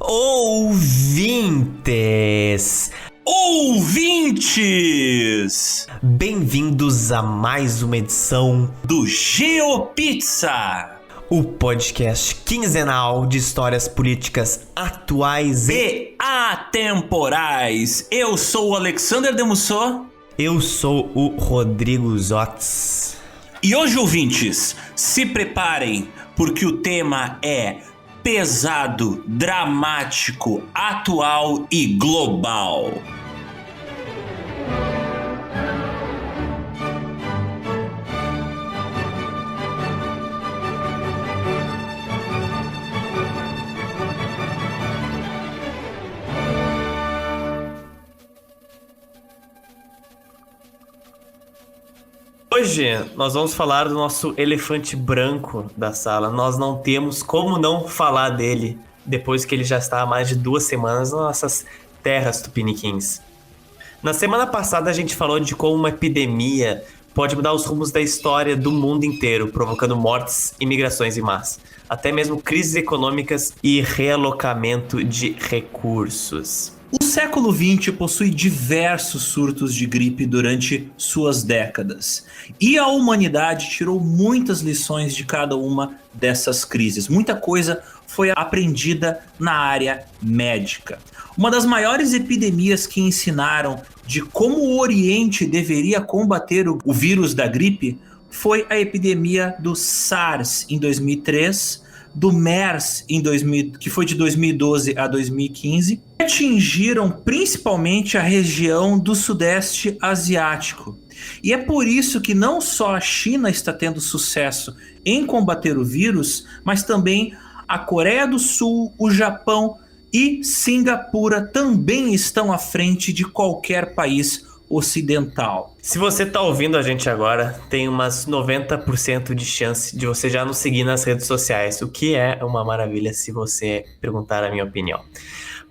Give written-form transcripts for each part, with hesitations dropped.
Ouvintes! Ouvintes! Bem-vindos a mais uma edição do GeoPizza, o podcast quinzenal de histórias políticas atuais e atemporais. Eu sou o Alexander Demussot. Eu sou o Rodrigo Zotz. E hoje, ouvintes, se preparem, porque o tema é pesado, dramático, atual e global. Hoje nós vamos falar do nosso elefante branco da sala. Nós não temos como não falar dele depois que ele já está há mais de 2 semanas nas nossas terras tupiniquins. Na semana passada a gente falou de como uma epidemia pode mudar os rumos da história do mundo inteiro, provocando mortes e migrações em massa, até mesmo crises econômicas e realocamento de recursos. O século XX possui diversos surtos de gripe durante suas décadas, e a humanidade tirou muitas lições de cada uma dessas crises. Muita coisa foi aprendida na área médica. Uma das maiores epidemias que ensinaram de como o Oriente deveria combater o vírus da gripe foi a epidemia do SARS em 2003, do MERS que foi de 2012 a 2015, atingiram principalmente a região do Sudeste Asiático. E é por isso que não só a China está tendo sucesso em combater o vírus, mas também a Coreia do Sul, o Japão e Singapura também estão à frente de qualquer país ocidental. Se você tá ouvindo a gente agora, tem umas 90% de chance de você já nos seguir nas redes sociais, o que é uma maravilha se você perguntar a minha opinião.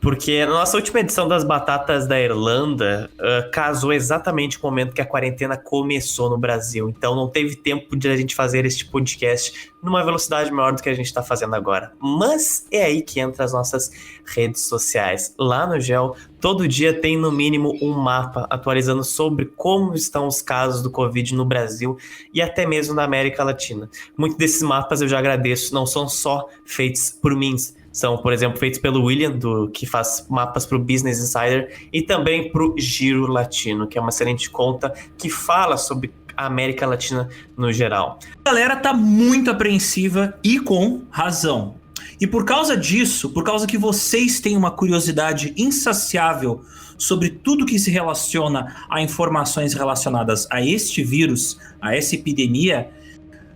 Porque na nossa última edição das Batatas da Irlanda, casou exatamente com o momento que a quarentena começou no Brasil. Então não teve tempo de a gente fazer este podcast numa velocidade maior do que a gente está fazendo agora. Mas é aí que entra as nossas redes sociais. Lá no Geo, todo dia tem no mínimo um mapa atualizando sobre como estão os casos do Covid no Brasil e até mesmo na América Latina. Muitos desses mapas eu já agradeço, não são só feitos por mim. São, por exemplo, feitos pelo William, que faz mapas para o Business Insider, e também para o Giro Latino, que é uma excelente conta que fala sobre a América Latina no geral. A galera tá muito apreensiva e com razão. E por causa disso, por causa que vocês têm uma curiosidade insaciável sobre tudo que se relaciona a informações relacionadas a este vírus, a essa epidemia,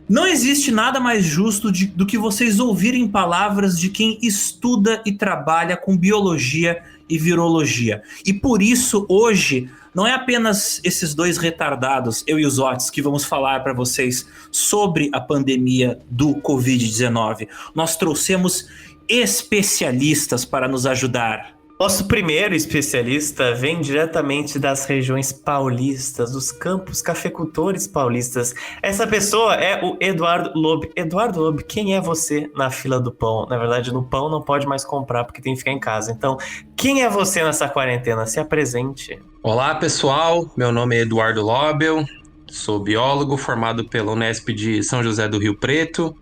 não existe nada mais justo do que vocês ouvirem palavras de quem estuda e trabalha com biologia e virologia. E por isso, hoje, não é apenas esses dois retardados, eu e os Otis, que vamos falar para vocês sobre a pandemia do Covid-19. Nós trouxemos especialistas para nos ajudar. Nosso primeiro especialista vem diretamente das regiões paulistas, dos campos cafeicultores paulistas. Essa pessoa é o Eduardo Lobe. Eduardo Lobe, quem é você na fila do pão? Na verdade, no pão não pode mais comprar porque tem que ficar em casa. Então, quem é você nessa quarentena? Se apresente. Olá, pessoal. Meu nome é Eduardo Lobel. Sou biólogo formado pela Unesp de São José do Rio Preto.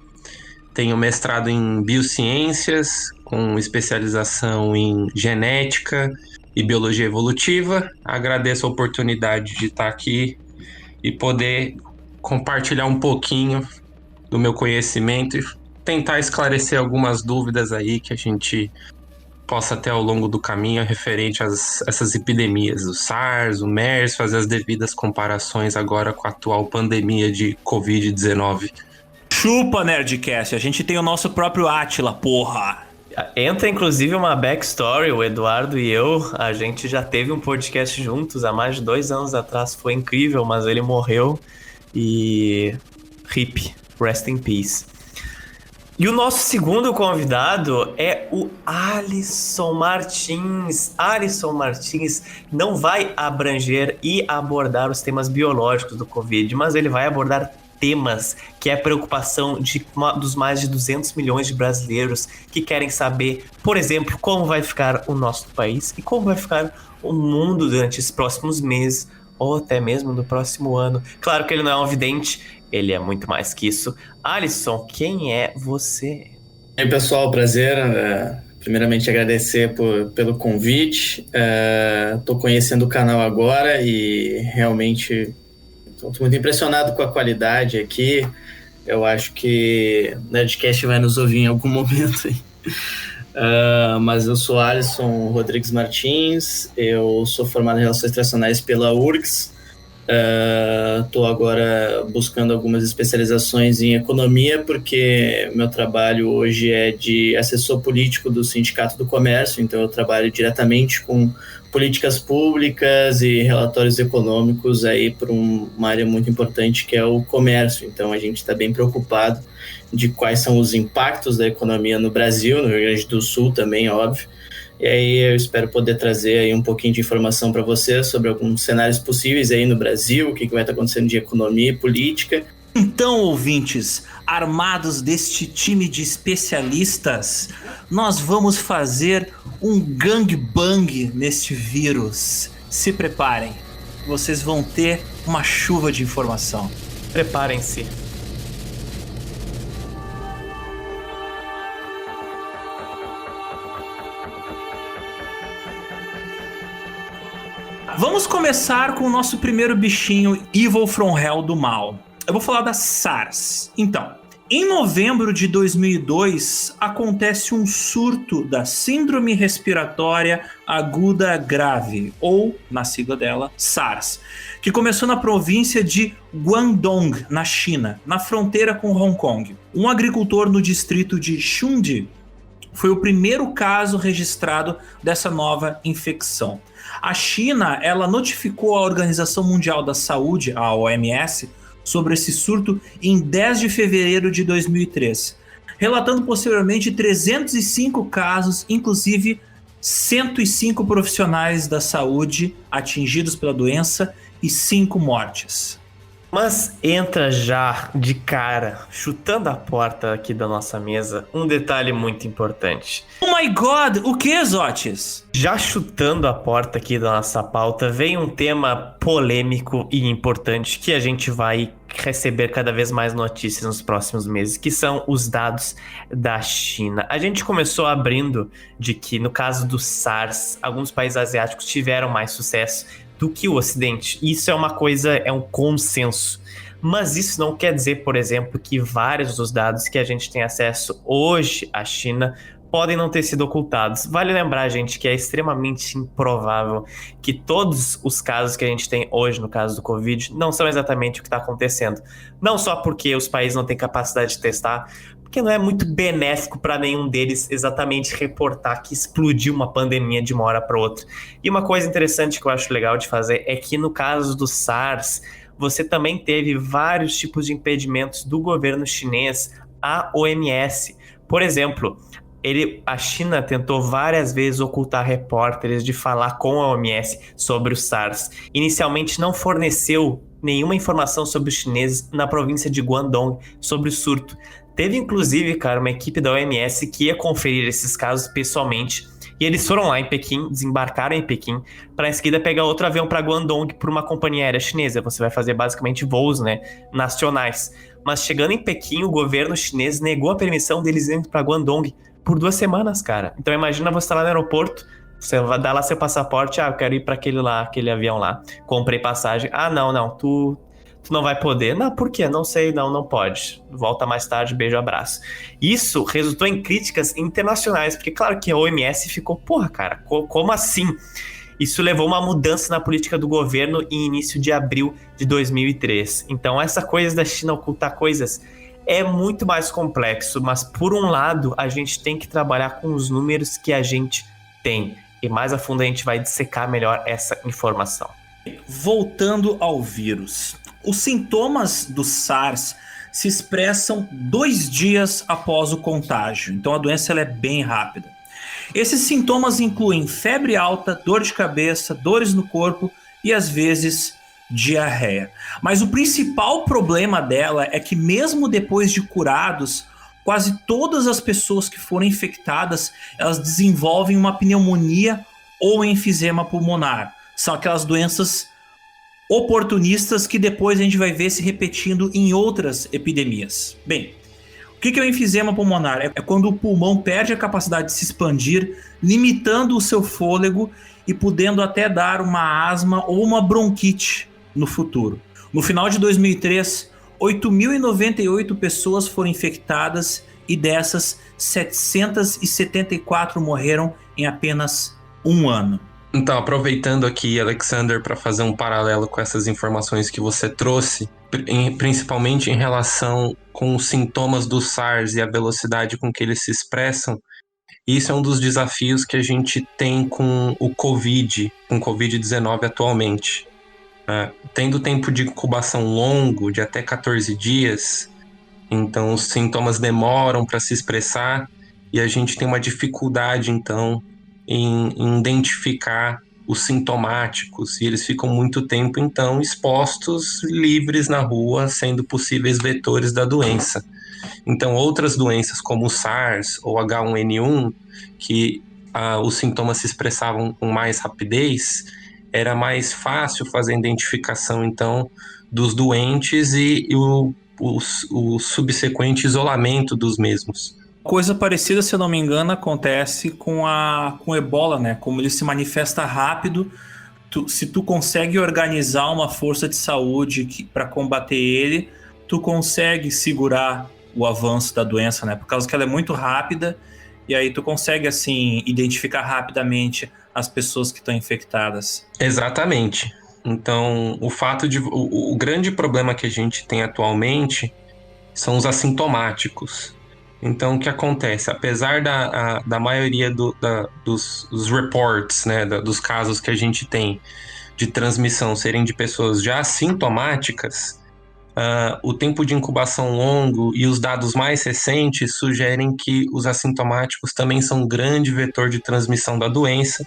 Tenho mestrado em biociências, com especialização em genética e biologia evolutiva. Agradeço a oportunidade de estar aqui e poder compartilhar um pouquinho do meu conhecimento e tentar esclarecer algumas dúvidas aí que a gente possa ter ao longo do caminho referente a essas epidemias, o SARS, o MERS, fazer as devidas comparações agora com a atual pandemia de Covid-19. Chupa, Nerdcast, a gente tem o nosso próprio Átila, porra! Entra inclusive uma backstory, o Eduardo e eu, a gente já teve um podcast juntos há mais de 2 anos atrás, foi incrível, mas ele morreu e RIP, rest in peace. E o nosso segundo convidado é o Alisson Martins. Alisson Martins não vai abranger e abordar os temas biológicos do Covid, mas ele vai abordar temas que é a preocupação dos mais de 200 milhões de brasileiros que querem saber, por exemplo, como vai ficar o nosso país e como vai ficar o mundo durante esses próximos meses ou até mesmo no próximo ano. Claro que ele não é um vidente, ele é muito mais que isso. Alisson, quem é você? E aí, pessoal, prazer. Primeiramente, agradecer pelo convite. Estou conhecendo o canal agora e realmente estou muito impressionado com a qualidade aqui. Eu acho que o Nerdcast vai nos ouvir em algum momento aí. Mas eu sou Alisson Rodrigues Martins, eu sou formado em Relações Internacionais pela URGS. Estou agora buscando algumas especializações em economia, porque meu trabalho hoje é de assessor político do Sindicato do Comércio, então eu trabalho diretamente com políticas públicas e relatórios econômicos aí para uma área muito importante que é o comércio. Então a gente está bem preocupado de quais são os impactos da economia no Brasil, no Rio Grande do Sul também, óbvio. E aí eu espero poder trazer aí um pouquinho de informação para vocês sobre alguns cenários possíveis aí no Brasil, o que vai estar acontecendo de economia e política. Então, ouvintes, armados deste time de especialistas, nós vamos fazer um gangbang neste vírus. Se preparem, vocês vão ter uma chuva de informação. Preparem-se. Vamos começar com o nosso primeiro bichinho Evil from Hell do mal. Eu vou falar da SARS. Então, em novembro de 2002, acontece um surto da Síndrome Respiratória Aguda Grave, ou, na sigla dela, SARS, que começou na província de Guangdong, na China, na fronteira com Hong Kong. Um agricultor no distrito de Chungji foi o primeiro caso registrado dessa nova infecção. A China, ela notificou a Organização Mundial da Saúde, a OMS, sobre esse surto em 10 de fevereiro de 2003, relatando posteriormente 305 casos, inclusive 105 profissionais da saúde atingidos pela doença e 5 mortes. Mas entra já de cara, chutando a porta aqui da nossa mesa, um detalhe muito importante. Oh my God, o que, Zotis? Já chutando a porta aqui da nossa pauta, vem um tema polêmico e importante que a gente vai receber cada vez mais notícias nos próximos meses, que são os dados da China. A gente começou abrindo de que, no caso do SARS, alguns países asiáticos tiveram mais sucesso do que o Ocidente. Isso é uma coisa, é um consenso. Mas isso não quer dizer, por exemplo, que vários dos dados que a gente tem acesso hoje à China podem não ter sido ocultados. Vale lembrar, gente, que é extremamente improvável que todos os casos que a gente tem hoje, no caso do Covid, não são exatamente o que está acontecendo. Não só porque os países não têm capacidade de testar, porque não é muito benéfico para nenhum deles exatamente reportar que explodiu uma pandemia de uma hora para outra. E uma coisa interessante que eu acho legal de fazer é que no caso do SARS, você também teve vários tipos de impedimentos do governo chinês à OMS. Por exemplo, a China tentou várias vezes ocultar repórteres de falar com a OMS sobre o SARS. Inicialmente não forneceu nenhuma informação sobre os chineses na província de Guangdong sobre o surto. Teve inclusive, cara, uma equipe da OMS que ia conferir esses casos pessoalmente. E eles foram lá em Pequim, desembarcaram em Pequim, para em seguida pegar outro avião para Guangdong por uma companhia aérea chinesa. Você vai fazer basicamente voos, né, nacionais. Mas chegando em Pequim, o governo chinês negou a permissão deles irem para Guangdong por 2 semanas, cara. Então imagina você estar lá no aeroporto, você vai dar lá seu passaporte, eu quero ir para aquele avião lá. Comprei passagem. Não, tu não vai poder. Não, por quê? Não sei, não pode. Volta mais tarde, beijo, abraço. Isso resultou em críticas internacionais, porque claro que a OMS ficou, porra, cara, como assim? Isso levou uma mudança na política do governo em início de abril de 2003. Então essa coisa da China ocultar coisas é muito mais complexo, mas por um lado a gente tem que trabalhar com os números que a gente tem. E mais a fundo a gente vai dissecar melhor essa informação. Voltando ao vírus. Os sintomas do SARS se expressam 2 dias após o contágio, então a doença ela é bem rápida. Esses sintomas incluem febre alta, dor de cabeça, dores no corpo e às vezes diarreia. Mas o principal problema dela é que mesmo depois de curados, quase todas as pessoas que foram infectadas, elas desenvolvem uma pneumonia ou enfisema pulmonar. São aquelas doenças oportunistas que depois a gente vai ver se repetindo em outras epidemias. Bem, o que é o enfisema pulmonar? É quando o pulmão perde a capacidade de se expandir, limitando o seu fôlego e podendo até dar uma asma ou uma bronquite no futuro. No final de 2003, 8.098 pessoas foram infectadas e dessas, 774 morreram em apenas um ano. Então, aproveitando aqui, Alexander, para fazer um paralelo com essas informações que você trouxe, principalmente em relação com os sintomas do SARS e a velocidade com que eles se expressam, isso é um dos desafios que a gente tem com o Covid, com o Covid-19 atualmente. Tendo tempo de incubação longo, de até 14 dias, então os sintomas demoram para se expressar e a gente tem uma dificuldade, então, em identificar os sintomáticos, e eles ficam muito tempo, então, expostos, livres na rua, sendo possíveis vetores da doença. Então, outras doenças como o SARS ou H1N1, que os sintomas se expressavam com mais rapidez, era mais fácil fazer a identificação, então, dos doentes e o subsequente isolamento dos mesmos. Coisa parecida, se eu não me engano, acontece com o Ebola, né? Como ele se manifesta rápido, se tu consegue organizar uma força de saúde para combater ele, tu consegue segurar o avanço da doença, né? Por causa que ela é muito rápida e aí tu consegue, assim, identificar rapidamente as pessoas que estão infectadas. Exatamente. Então, o grande problema que a gente tem atualmente são os assintomáticos. Então, o que acontece? Apesar da maioria dos reports, né, dos casos que a gente tem de transmissão serem de pessoas já assintomáticas, o tempo de incubação longo e os dados mais recentes sugerem que os assintomáticos também são um grande vetor de transmissão da doença.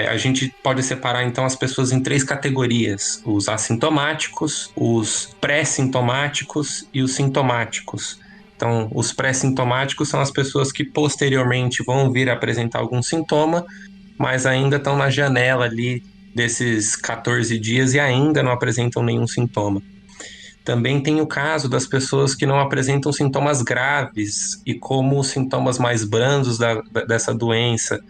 A gente pode separar, então, as pessoas em 3 categorias: os assintomáticos, os pré-sintomáticos e os sintomáticos. Então, os pré-sintomáticos são as pessoas que posteriormente vão vir a apresentar algum sintoma, mas ainda estão na janela ali desses 14 dias e ainda não apresentam nenhum sintoma. Também tem o caso das pessoas que não apresentam sintomas graves e como os sintomas mais brandos dessa doença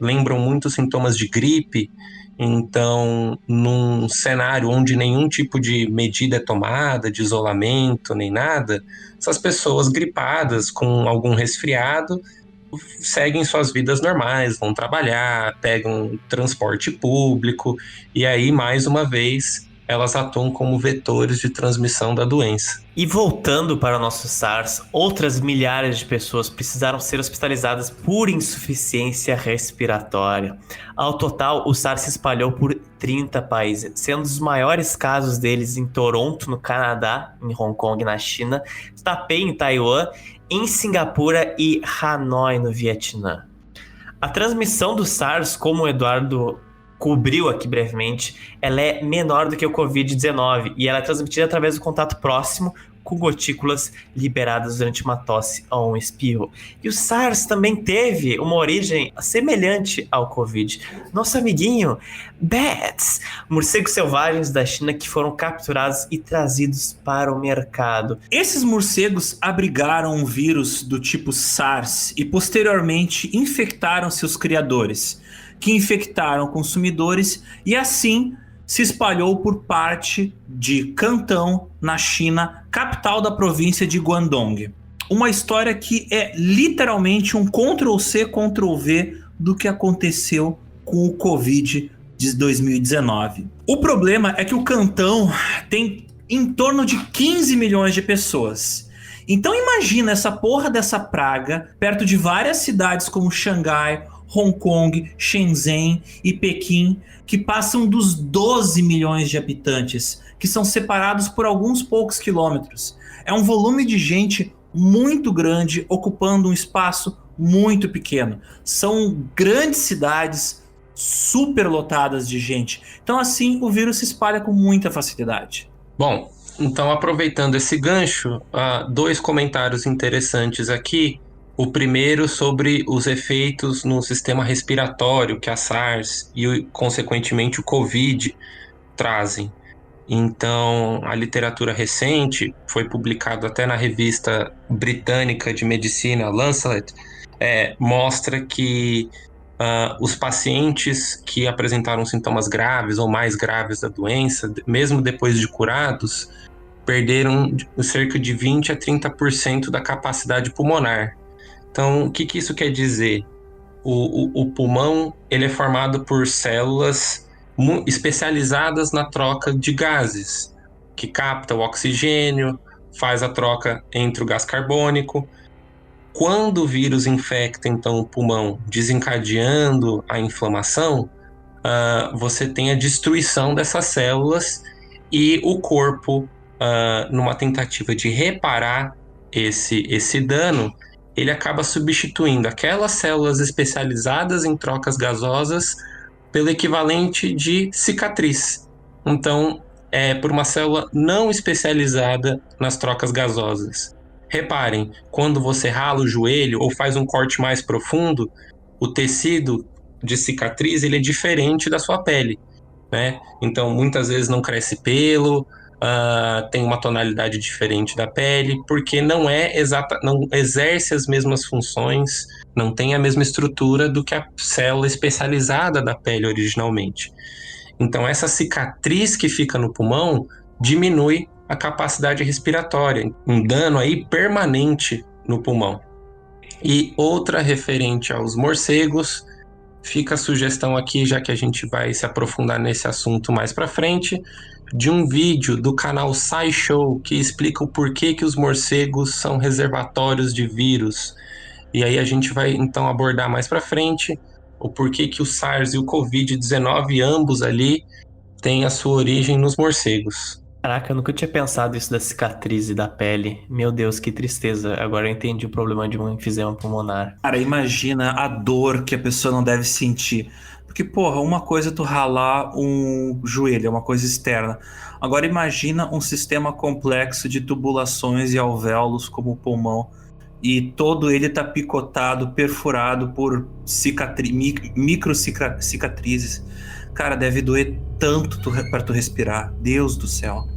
lembram muito sintomas de gripe. Então, num cenário onde nenhum tipo de medida é tomada, de isolamento, nem nada, essas pessoas gripadas com algum resfriado seguem suas vidas normais, vão trabalhar, pegam transporte público, e aí, mais uma vez, elas atuam como vetores de transmissão da doença. E voltando para o nosso SARS, outras milhares de pessoas precisaram ser hospitalizadas por insuficiência respiratória. Ao total, o SARS se espalhou por 30 países, sendo os maiores casos deles em Toronto, no Canadá, em Hong Kong, na China, Taipei, em Taiwan, em Singapura e Hanoi, no Vietnã. A transmissão do SARS, como o Eduardo cobriu aqui brevemente, ela é menor do que o Covid-19 e ela é transmitida através do contato próximo com gotículas liberadas durante uma tosse ou um espirro. E o SARS também teve uma origem semelhante ao Covid. Nosso amiguinho Bats, morcegos selvagens da China que foram capturados e trazidos para o mercado. Esses morcegos abrigaram um vírus do tipo SARS e posteriormente infectaram seus criadores, que infectaram consumidores e assim se espalhou por parte de Cantão, na China, capital da província de Guangdong. Uma história que é literalmente um Ctrl-C, Ctrl-V do que aconteceu com o Covid de 2019. O problema é que o Cantão tem em torno de 15 milhões de pessoas. Então imagina essa porra dessa praga perto de várias cidades como Xangai, Hong Kong, Shenzhen e Pequim, que passam dos 12 milhões de habitantes, que são separados por alguns poucos quilômetros. É um volume de gente muito grande, ocupando um espaço muito pequeno. São grandes cidades super lotadas de gente. Então assim o vírus se espalha com muita facilidade. Bom, então aproveitando esse gancho, 2 comentários interessantes aqui. O primeiro sobre os efeitos no sistema respiratório que a SARS e, consequentemente, o Covid trazem. Então, a literatura recente, foi publicado até na revista britânica de medicina, Lancet, mostra que os pacientes que apresentaram sintomas graves ou mais graves da doença, mesmo depois de curados, perderam cerca de 20 a 30% da capacidade pulmonar. Então, o que isso quer dizer? O pulmão ele é formado por células especializadas na troca de gases, que capta o oxigênio, faz a troca entre o gás carbônico. Quando o vírus infecta, então, o pulmão, desencadeando a inflamação, você tem a destruição dessas células e o corpo, numa tentativa de reparar esse dano, ele acaba substituindo aquelas células especializadas em trocas gasosas pelo equivalente de cicatriz. Então, é por uma célula não especializada nas trocas gasosas. Reparem, quando você rala o joelho ou faz um corte mais profundo, o tecido de cicatriz ele é diferente da sua pele, né? Então, muitas vezes não cresce pelo, tem uma tonalidade diferente da pele, porque não exerce as mesmas funções, não tem a mesma estrutura do que a célula especializada da pele originalmente. Então, essa cicatriz que fica no pulmão diminui a capacidade respiratória, um dano aí permanente no pulmão. E outra referente aos morcegos, fica a sugestão aqui, já que a gente vai se aprofundar nesse assunto mais para frente, de um vídeo do canal SciShow que explica o porquê que os morcegos são reservatórios de vírus. E aí a gente vai então abordar mais para frente o porquê que o SARS e o Covid-19 ambos ali têm a sua origem nos morcegos. Caraca, eu nunca tinha pensado isso da cicatriz e da pele. Meu Deus, que tristeza. Agora eu entendi o problema de um enfisema pulmonar. Cara, imagina a dor que a pessoa não deve sentir. Porque, porra, uma coisa é tu ralar um joelho, é uma coisa externa. Agora imagina um sistema complexo de tubulações e alvéolos como o pulmão. E todo ele tá picotado, perfurado por micro cicatrizes. Cara, deve doer tanto pra tu respirar. Deus do céu.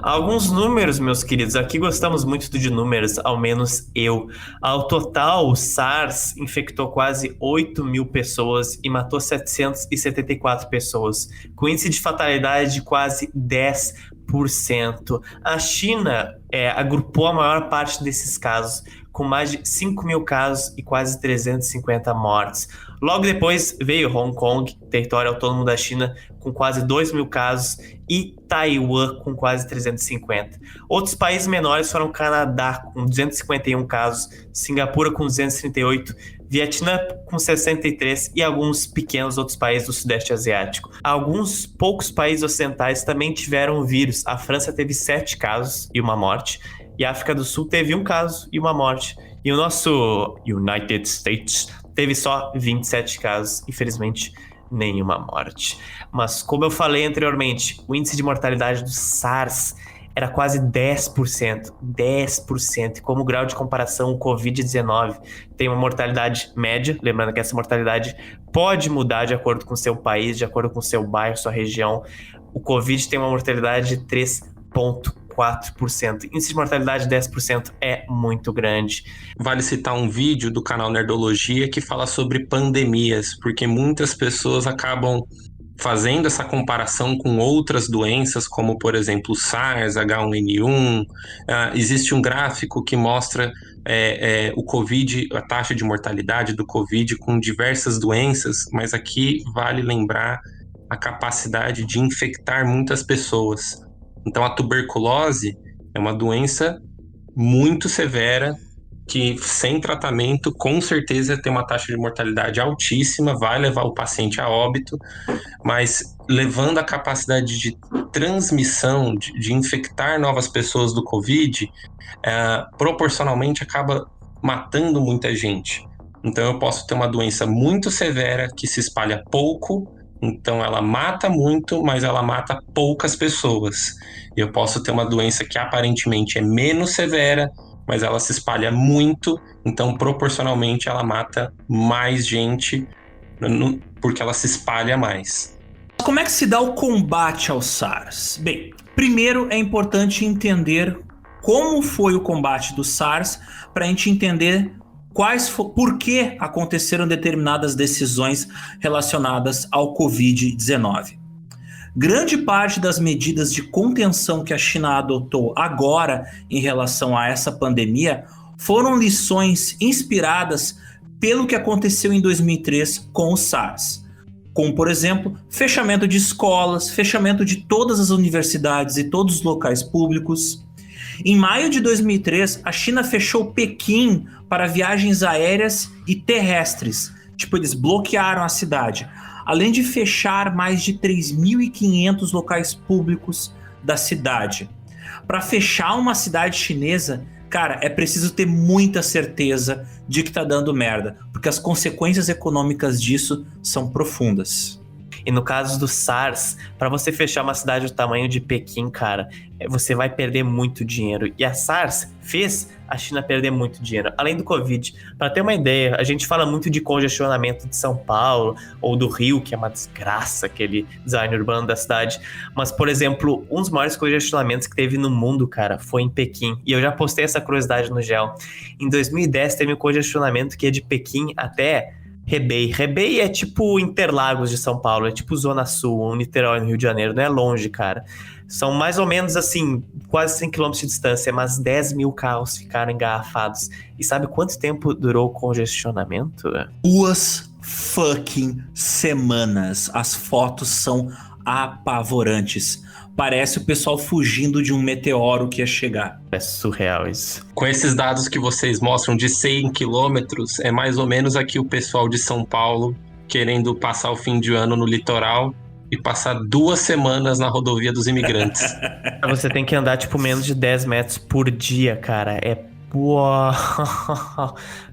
Alguns números, meus queridos, aqui gostamos muito de números, ao menos eu. Ao total, o SARS infectou quase 8 mil pessoas e matou 774 pessoas, com índice de fatalidade de quase 10%. A China agrupou a maior parte desses casos, com mais de 5 mil casos e quase 350 mortes. Logo depois veio Hong Kong, território autônomo da China, com quase 2 mil casos, e Taiwan, com quase 350. Outros países menores foram Canadá, com 251 casos, Singapura, com 238, Vietnã, com 63 e alguns pequenos outros países do Sudeste Asiático. Alguns poucos países ocidentais também tiveram o vírus. A França teve 7 casos e uma morte, e a África do Sul teve 1 caso e uma morte. E o nosso United States teve só 27 casos, infelizmente nenhuma morte. Mas como eu falei anteriormente, o índice de mortalidade do SARS era quase 10%. 10%. Como grau de comparação, o Covid-19 tem uma mortalidade média, lembrando que essa mortalidade pode mudar de acordo com o seu país, de acordo com o seu bairro, sua região. O Covid tem uma mortalidade de 3,4%. Índice de mortalidade de 10% é muito grande. Vale citar um vídeo do canal Nerdologia que fala sobre pandemias, porque muitas pessoas acabam fazendo essa comparação com outras doenças, como, por exemplo, SARS, H1N1. Existe um gráfico que mostra o Covid, a taxa de mortalidade do Covid com diversas doenças, mas aqui vale lembrar a capacidade de infectar muitas pessoas. Então, a tuberculose é uma doença muito severa que sem tratamento, com certeza tem uma taxa de mortalidade altíssima, vai levar o paciente a óbito, mas levando a capacidade de transmissão, de infectar novas pessoas do Covid, proporcionalmente acaba matando muita gente. Então eu posso ter uma doença muito severa que se espalha pouco, então ela mata muito, mas ela mata poucas pessoas. Eu posso ter uma doença que aparentemente é menos severa, mas ela se espalha muito, então proporcionalmente ela mata mais gente, porque ela se espalha mais. Como é que se dá o combate ao SARS? Bem, primeiro é importante entender como foi o combate do SARS para a gente entender por que aconteceram determinadas decisões relacionadas ao Covid-19. Grande parte das medidas de contenção que a China adotou agora em relação a essa pandemia foram lições inspiradas pelo que aconteceu em 2003 com o SARS. Como, por exemplo, fechamento de escolas, fechamento de todas as universidades e todos os locais públicos. Em maio de 2003, a China fechou Pequim para viagens aéreas e terrestres. Eles bloquearam a cidade. Além de fechar mais de 3.500 locais públicos da cidade. Para fechar uma cidade chinesa, cara, é preciso ter muita certeza de que tá dando merda, porque as consequências econômicas disso são profundas. E no caso do SARS, para você fechar uma cidade do tamanho de Pequim, cara, você vai perder muito dinheiro. E a SARS fez a China perder muito dinheiro, além do Covid. Para ter uma ideia, a gente fala muito de congestionamento de São Paulo ou do Rio, que é uma desgraça, aquele design urbano da cidade. Mas, por exemplo, um dos maiores congestionamentos que teve no mundo, cara, foi em Pequim. E eu já postei essa curiosidade no GEL. Em 2010 teve um congestionamento que é de Pequim até Rebei. Rebei é tipo Interlagos de São Paulo, é tipo Zona Sul, um Niterói no Rio de Janeiro, não é longe, cara. São mais ou menos assim, quase 100 km de distância, mas 10 mil carros ficaram engarrafados. E sabe quanto tempo durou o congestionamento? 2 fucking semanas. As fotos são apavorantes. Parece o pessoal fugindo de um meteoro que ia chegar. É surreal isso. Com esses dados que vocês mostram de 100 quilômetros, é mais ou menos aqui o pessoal de São Paulo querendo passar o fim de ano no litoral e passar 2 semanas na rodovia dos imigrantes. Você tem que andar tipo menos de 10 metros por dia, cara. É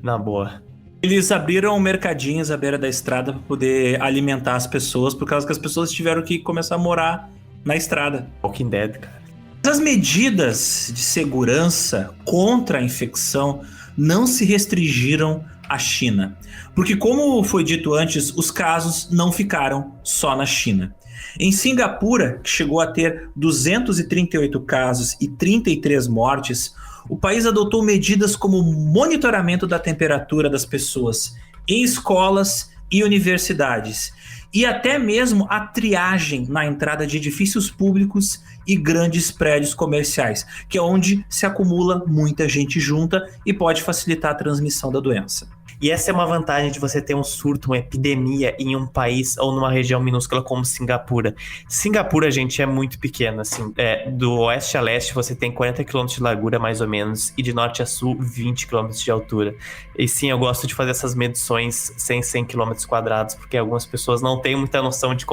na boa. Eles abriram mercadinhos à beira da estrada para poder alimentar as pessoas, por causa que as pessoas tiveram que começar a morar na estrada. Walking Dead, cara. As medidas de segurança contra a infecção não se restringiram à China. Porque, como foi dito antes, os casos não ficaram só na China. Em Singapura, que chegou a ter 238 casos e 33 mortes, o país adotou medidas como monitoramento da temperatura das pessoas em escolas e universidades, e até mesmo a triagem na entrada de edifícios públicos e grandes prédios comerciais, que é onde se acumula muita gente junta e pode facilitar a transmissão da doença. E essa é uma vantagem de você ter um surto, uma epidemia em um país ou numa região minúscula como Singapura. Singapura, gente, é muito pequena, assim, do oeste a leste você tem 40 km de largura, mais ou menos, e de norte a sul, 20 km de altura. E sim, eu gosto de fazer essas medições sem 100 km quadrados, porque algumas pessoas não têm muita noção de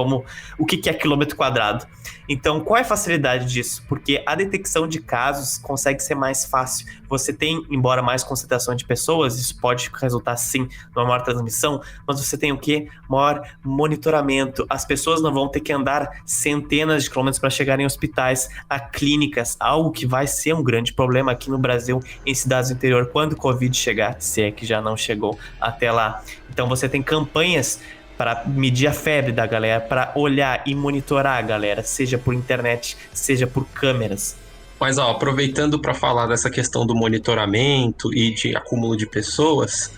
o que é quilômetro quadrado. Então, qual é a facilidade disso? Porque a detecção de casos consegue ser mais fácil. Você tem, embora mais concentração de pessoas, isso pode resultar sim numa maior transmissão, mas você tem o quê? Maior monitoramento. As pessoas não vão ter que andar centenas de quilômetros para chegar em hospitais, a clínicas, algo que vai ser um grande problema aqui no Brasil, em cidades do interior, quando o Covid chegar, se é que já não chegou até lá. Então você tem campanhas para medir a febre da galera, para olhar e monitorar a galera, seja por internet, seja por câmeras. Mas aproveitando para falar dessa questão do monitoramento e de acúmulo de pessoas,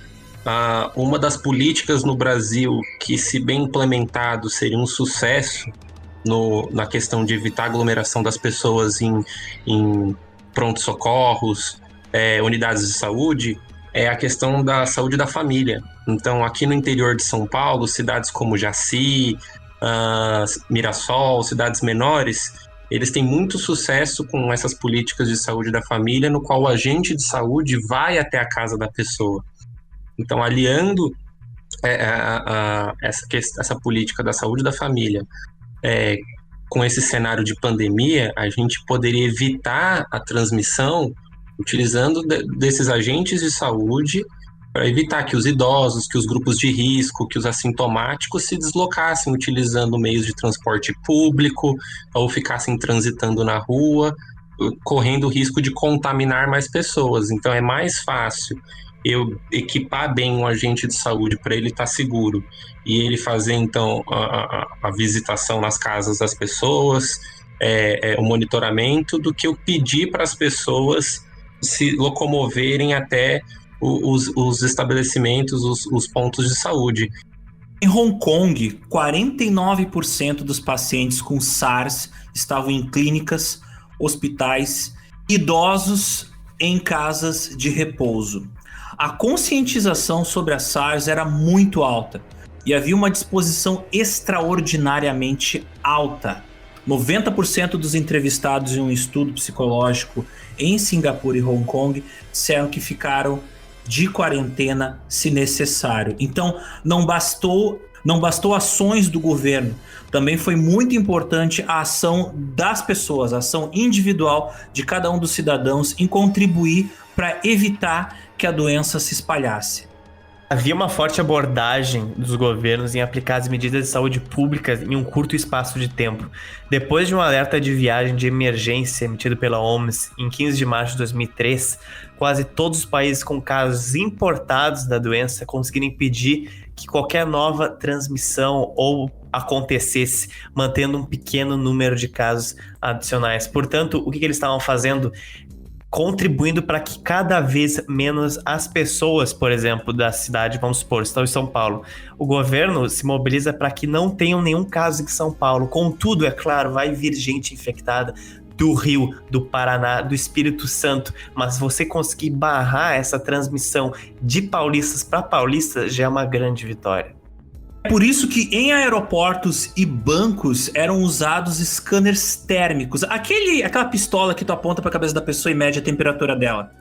uma das políticas no Brasil que, se bem implementado, seria um sucesso na questão de evitar a aglomeração das pessoas em pronto-socorros, unidades de saúde, é a questão da saúde da família. Então, aqui no interior de São Paulo, cidades como Jaci, Mirassol, cidades menores, eles têm muito sucesso com essas políticas de saúde da família, no qual o agente de saúde vai até a casa da pessoa. Então, aliando essa política da saúde da família com esse cenário de pandemia, a gente poderia evitar a transmissão utilizando desses agentes de saúde para evitar que os idosos, que os grupos de risco, que os assintomáticos se deslocassem utilizando meios de transporte público ou ficassem transitando na rua, correndo o risco de contaminar mais pessoas. Então é mais fácil eu equipar bem um agente de saúde para ele estar seguro e ele fazer então a visitação nas casas das pessoas, o monitoramento, do que eu pedir para as pessoas se locomoverem até os estabelecimentos, os pontos de saúde. Em Hong Kong, 49% dos pacientes com SARS estavam em clínicas, hospitais, idosos em casas de repouso. A conscientização sobre a SARS era muito alta e havia uma disposição extraordinariamente alta. 90% dos entrevistados em um estudo psicológico em Singapura e Hong Kong disseram que ficaram de quarentena se necessário. Então, não bastou ações do governo. Também foi muito importante a ação das pessoas, a ação individual de cada um dos cidadãos em contribuir para evitar que a doença se espalhasse. Havia uma forte abordagem dos governos em aplicar as medidas de saúde públicas em um curto espaço de tempo. Depois de um alerta de viagem de emergência emitido pela OMS em 15 de março de 2003, quase todos os países com casos importados da doença conseguiram impedir que qualquer nova transmissão ou acontecesse, mantendo um pequeno número de casos adicionais. Portanto, o que eles estavam fazendo? Contribuindo para que cada vez menos as pessoas, por exemplo, da cidade, vamos supor, estão em São Paulo, o governo se mobiliza para que não tenham nenhum caso em São Paulo. Contudo, é claro, vai vir gente infectada do Rio, do Paraná, do Espírito Santo, mas você conseguir barrar essa transmissão de paulistas para paulistas já é uma grande vitória. É por isso que em aeroportos e bancos eram usados scanners térmicos, aquela pistola que tu aponta para a cabeça da pessoa e mede a temperatura dela.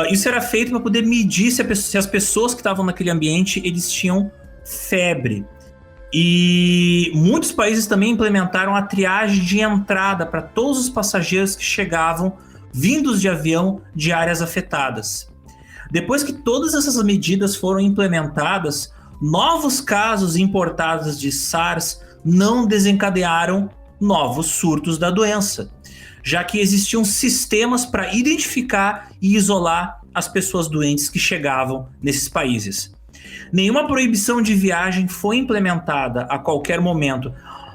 Isso era feito para poder medir se as pessoas que estavam naquele ambiente eles tinham febre. E muitos países também implementaram a triagem de entrada para todos os passageiros que chegavam vindos de avião de áreas afetadas. Depois que todas essas medidas foram implementadas, novos casos importados de SARS não desencadearam novos surtos da doença, já que existiam sistemas para identificar e isolar as pessoas doentes que chegavam nesses países. Nenhuma proibição de viagem foi implementada a qualquer momento,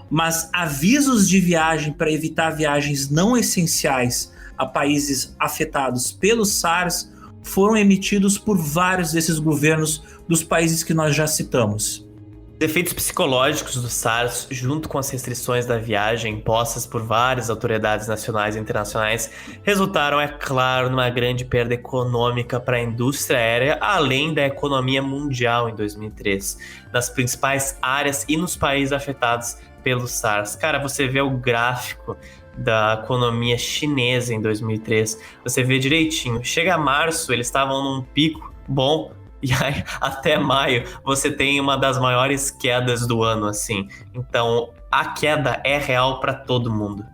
mas avisos de viagem para evitar viagens não essenciais a países afetados pelo SARS foram emitidos por vários desses governos dos países que nós já citamos. Os efeitos psicológicos do SARS, junto com as restrições da viagem impostas por várias autoridades nacionais e internacionais, resultaram, é claro, numa grande perda econômica para a indústria aérea, além da economia mundial em 2003, nas principais áreas e nos países afetados pelo SARS. Cara, você vê o gráfico da economia chinesa em 2003, você vê direitinho. Chega a março, eles estavam num pico bom, e aí, até maio, você tem uma das maiores quedas do ano, assim. Então, a queda é real para todo mundo.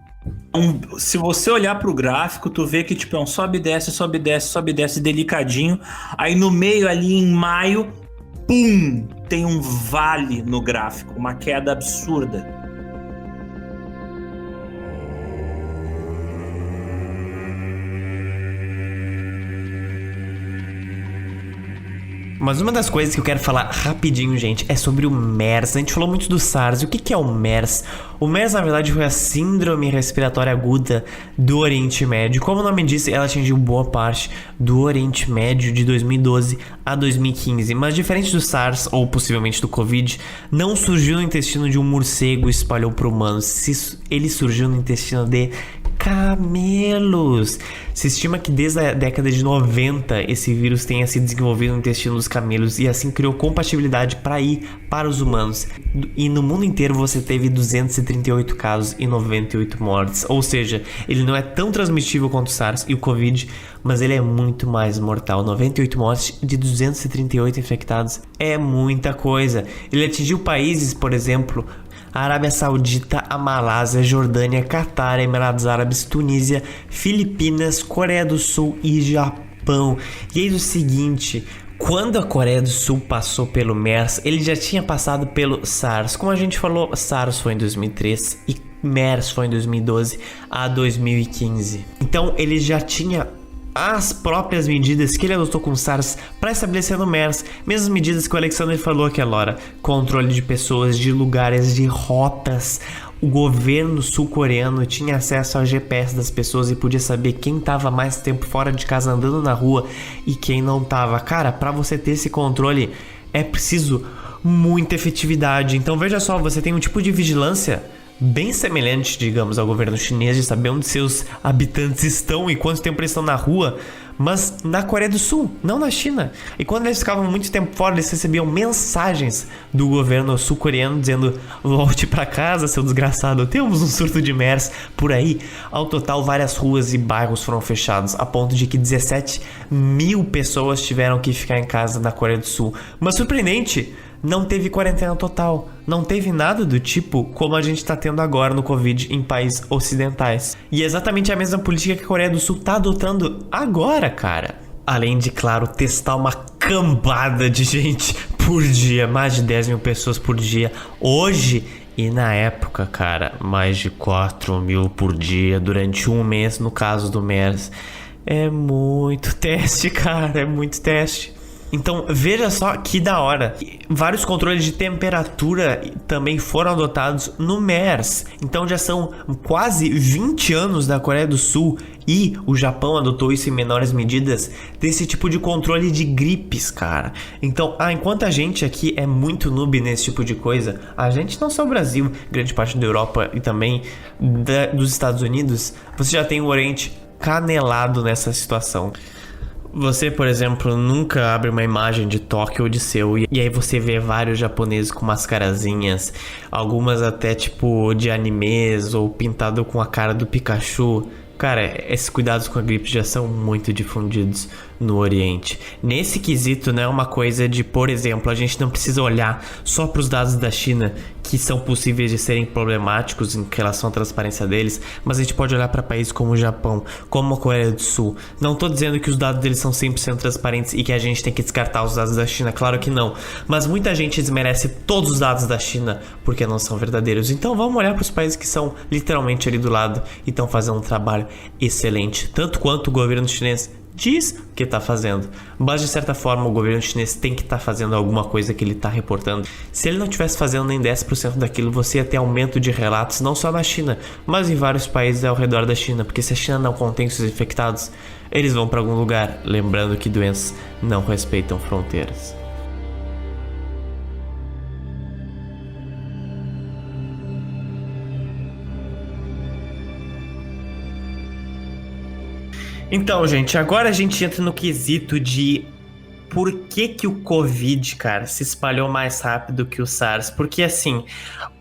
Se você olhar para o gráfico, tu vê que tipo, é um sobe e desce, sobe e desce, sobe e desce delicadinho. Aí no meio ali, em maio, pum! Tem um vale no gráfico, uma queda absurda. Mas uma das coisas que eu quero falar rapidinho, gente, é sobre o MERS. A gente falou muito do SARS. O que é o MERS? O MERS, na verdade, foi a Síndrome Respiratória Aguda do Oriente Médio. Como o nome diz, ela atingiu boa parte do Oriente Médio de 2012 a 2015. Mas diferente do SARS, ou possivelmente do Covid, não surgiu no intestino de um morcego e espalhou para humanos. Ele surgiu no intestino de camelos. Se estima que desde a década de 90 esse vírus tenha se desenvolvido no intestino dos camelos e assim criou compatibilidade para ir para os humanos. E no mundo inteiro você teve 238 casos e 98 mortes. Ou seja, ele não é tão transmissível quanto o SARS e o Covid, mas ele é muito mais mortal. 98 mortes de 238 infectados é muita coisa. Ele atingiu países, por exemplo, a Arábia Saudita, a Malásia, Jordânia, Catar, Emirados Árabes, Tunísia, Filipinas, Coreia do Sul e Japão. E eis o seguinte, quando a Coreia do Sul passou pelo MERS, ele já tinha passado pelo SARS. Como a gente falou, SARS foi em 2003 e MERS foi em 2012 a 2015. Então ele já tinha as próprias medidas que ele adotou com o SARS para estabelecer no MERS, mesmas medidas que o Alexandre falou aquela hora: controle de pessoas, de lugares, de rotas. O governo sul-coreano tinha acesso ao GPS das pessoas e podia saber quem estava mais tempo fora de casa andando na rua e quem não estava. Cara, para você ter esse controle é preciso muita efetividade. Então veja só, você tem um tipo de vigilância bem semelhante, digamos, ao governo chinês, de saber onde seus habitantes estão e quanto tempo eles estão na rua, mas na Coreia do Sul, não na China. E quando eles ficavam muito tempo fora, eles recebiam mensagens do governo sul-coreano dizendo: volte pra casa, seu desgraçado, temos um surto de MERS por aí. Ao total, várias ruas e bairros foram fechados, a ponto de que 17 mil pessoas tiveram que ficar em casa na Coreia do Sul. Mas surpreendente, não teve quarentena total, não teve nada do tipo como a gente tá tendo agora no Covid em países ocidentais. E é exatamente a mesma política que a Coreia do Sul tá adotando agora, cara. Além de, claro, testar uma cambada de gente por dia, mais de 10 mil pessoas por dia hoje. E na época, cara, mais de 4 mil por dia durante um mês, no caso do MERS. É muito teste, cara, é muito teste. Então veja só que da hora. Vários controles de temperatura também foram adotados no MERS. Então já são quase 20 anos da Coreia do Sul e o Japão adotou isso em menores medidas, desse tipo de controle de gripes, cara. Então, enquanto a gente aqui é muito noob nesse tipo de coisa, a gente, não só o Brasil, grande parte da Europa e também dos Estados Unidos, você já tem o Oriente canelado nessa situação. Você, por exemplo, nunca abre uma imagem de Tóquio ou de Seul e aí você vê vários japoneses com mascarazinhas, algumas até tipo de animes ou pintado com a cara do Pikachu. Cara, esses cuidados com a gripe já são muito difundidos no Oriente. Nesse quesito, não é uma coisa de, por exemplo, a gente não precisa olhar só para os dados da China, que são possíveis de serem problemáticos em relação à transparência deles, mas a gente pode olhar para países como o Japão, como a Coreia do Sul. Não estou dizendo que os dados deles são 100% transparentes e que a gente tem que descartar os dados da China, claro que não. Mas muita gente desmerece todos os dados da China porque não são verdadeiros. Então vamos olhar para os países que são literalmente ali do lado e estão fazendo um trabalho excelente, tanto quanto o governo chinês diz que está fazendo, mas de certa forma o governo chinês tem que estar fazendo alguma coisa que ele está reportando. Se ele não estivesse fazendo nem 10% daquilo, você ia ter aumento de relatos não só na China, mas em vários países ao redor da China, porque se a China não contém seus infectados, eles vão para algum lugar, lembrando que doenças não respeitam fronteiras. Então, gente, agora a gente entra no quesito de por que o Covid, cara, se espalhou mais rápido que o SARS. Porque, assim,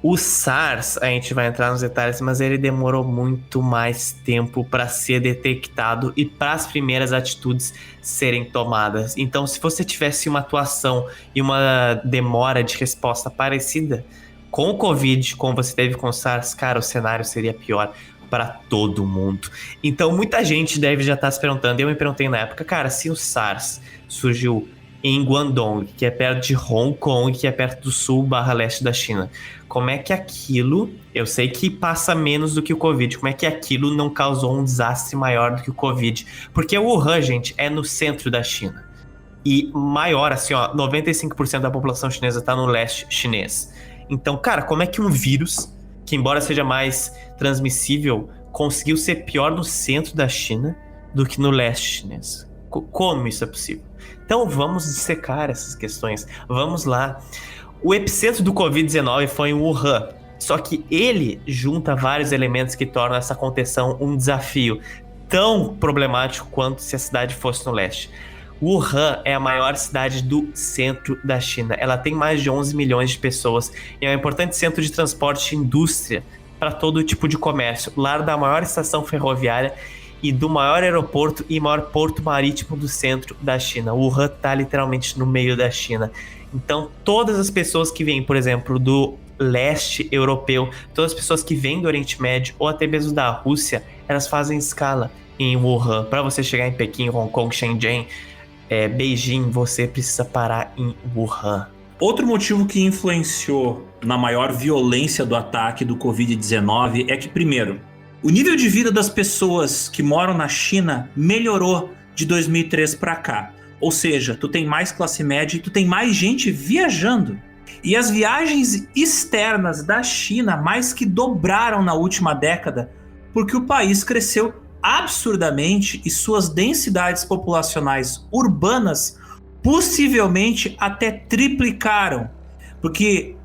o SARS, a gente vai entrar nos detalhes, mas ele demorou muito mais tempo para ser detectado e para as primeiras atitudes serem tomadas. Então, se você tivesse uma atuação e uma demora de resposta parecida com o Covid, como você teve com o SARS, cara, o cenário seria pior para todo mundo. Então muita gente deve já estar se perguntando, eu me perguntei na época, cara, se o SARS surgiu em Guangdong, que é perto de Hong Kong, que é perto do sul/leste da China, como é que aquilo, eu sei que passa menos do que o Covid, como é que aquilo não causou um desastre maior do que o Covid? Porque o Wuhan, gente, é no centro da China. E maior, assim, ó, 95% da população chinesa está no leste chinês. Então, cara, como é que um vírus, que embora seja mais transmissível, conseguiu ser pior no centro da China do que no leste chinês? Como isso é possível? Então vamos dissecar essas questões. Vamos lá. O epicentro do Covid-19 foi em Wuhan, Só que ele junta vários elementos que tornam essa contenção um desafio tão problemático quanto se a cidade fosse no leste. Wuhan é a maior cidade do centro da China. Ela tem mais de 11 milhões de pessoas e é um importante centro de transporte e indústria para todo tipo de comércio. Lar da maior estação ferroviária e do maior aeroporto e maior porto marítimo do centro da China. Wuhan está literalmente no meio da China. Então, todas as pessoas que vêm, por exemplo, do leste europeu, todas as pessoas que vêm do Oriente Médio ou até mesmo da Rússia, elas fazem escala em Wuhan. Para você chegar em Pequim, Hong Kong, Shenzhen, Beijing, você precisa parar em Wuhan. Outro motivo que influenciou na maior violência do ataque do Covid-19 é que, primeiro, o nível de vida das pessoas que moram na China melhorou de 2003 para cá. Ou seja, tu tem mais classe média e tu tem mais gente viajando. E as viagens externas da China mais que dobraram na última década, porque o país cresceu absurdamente e suas densidades populacionais urbanas possivelmente até triplicaram, porque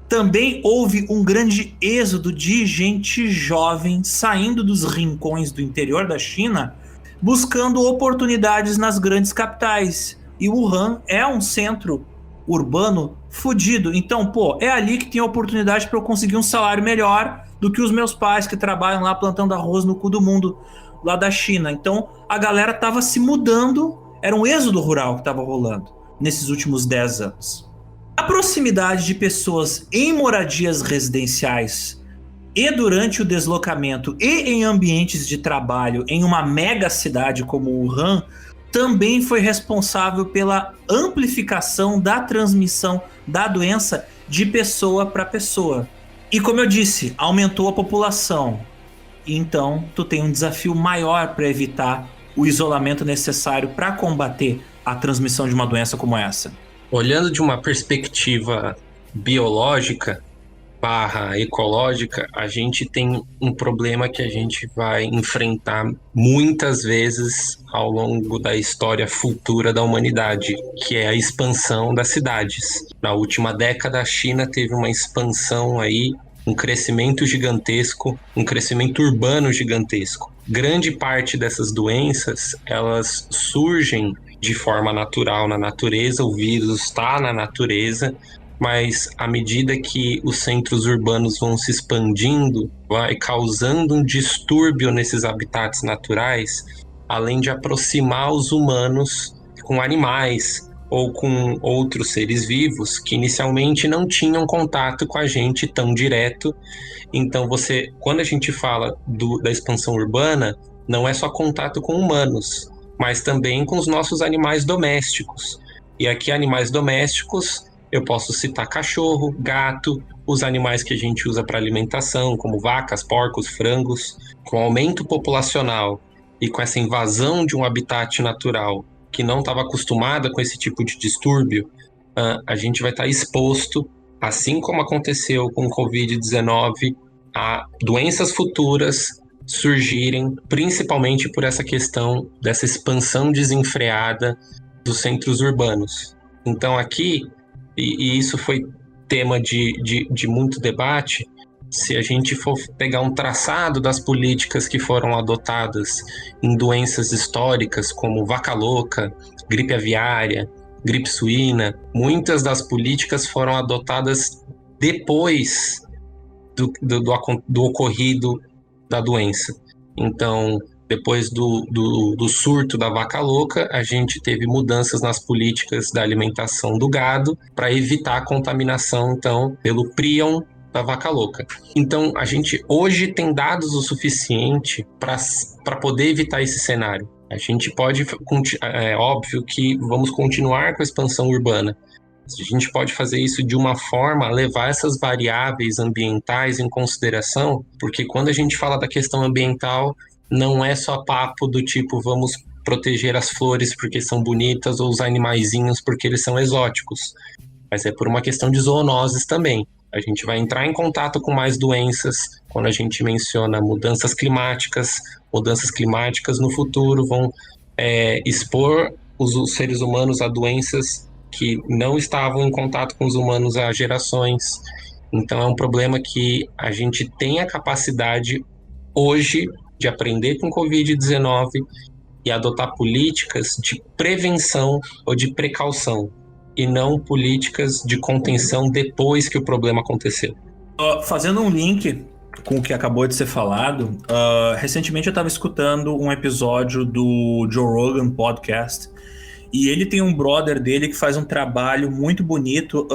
também houve um grande êxodo de gente jovem saindo dos rincões do interior da China buscando oportunidades nas grandes capitais. E Wuhan é um centro urbano fudido. Então, é ali que tem a oportunidade para eu conseguir um salário melhor do que os meus pais que trabalham lá plantando arroz no cu do mundo lá da China. Então, a galera tava se mudando, era um êxodo rural que tava rolando nesses últimos 10 anos. A proximidade de pessoas em moradias residenciais e durante o deslocamento e em ambientes de trabalho em uma mega cidade como Wuhan também foi responsável pela amplificação da transmissão da doença de pessoa para pessoa. E como eu disse, aumentou a população. Então, tu tem um desafio maior para evitar o isolamento necessário para combater a transmissão de uma doença como essa. Olhando de uma perspectiva biológica / ecológica, a gente tem um problema que a gente vai enfrentar muitas vezes ao longo da história futura da humanidade, que é a expansão das cidades. Na última década, a China teve uma expansão aí, um crescimento gigantesco, um crescimento urbano gigantesco. Grande parte dessas doenças, elas surgem de forma natural na natureza, o vírus está na natureza, mas à medida que os centros urbanos vão se expandindo, vai causando um distúrbio nesses habitats naturais, além de aproximar os humanos com animais ou com outros seres vivos que inicialmente não tinham contato com a gente tão direto. Então quando a gente fala da expansão urbana, não é só contato com humanos, mas também com os nossos animais domésticos. E aqui animais domésticos, eu posso citar cachorro, gato, os animais que a gente usa para alimentação, como vacas, porcos, frangos. Com o aumento populacional e com essa invasão de um habitat natural que não estava acostumada com esse tipo de distúrbio, a gente vai estar exposto, assim como aconteceu com o Covid-19, a doenças futuras surgirem, principalmente por essa questão dessa expansão desenfreada dos centros urbanos. Então aqui, e isso foi tema de muito debate, se a gente for pegar um traçado das políticas que foram adotadas em doenças históricas como vaca louca, gripe aviária, gripe suína, muitas das políticas foram adotadas depois do ocorrido da doença. Então, depois do surto da vaca louca, a gente teve mudanças nas políticas da alimentação do gado para evitar a contaminação, então, pelo prion da vaca louca. Então, a gente hoje tem dados o suficiente para poder evitar esse cenário. A gente pode, é óbvio que vamos continuar com a expansão urbana. A gente pode fazer isso de uma forma a levar essas variáveis ambientais em consideração, porque quando a gente fala da questão ambiental, não é só papo do tipo vamos proteger as flores porque são bonitas ou os animaizinhos porque eles são exóticos, mas é por uma questão de zoonoses também. A gente vai entrar em contato com mais doenças quando a gente menciona mudanças climáticas. Mudanças climáticas no futuro vão expor os seres humanos a doenças que não estavam em contato com os humanos há gerações. Então é um problema que a gente tem a capacidade hoje de aprender com Covid-19 e adotar políticas de prevenção ou de precaução, e não políticas de contenção depois que o problema aconteceu. Fazendo um link com o que acabou de ser falado, recentemente eu estava escutando um episódio do Joe Rogan Podcast, e ele tem um brother dele que faz um trabalho muito bonito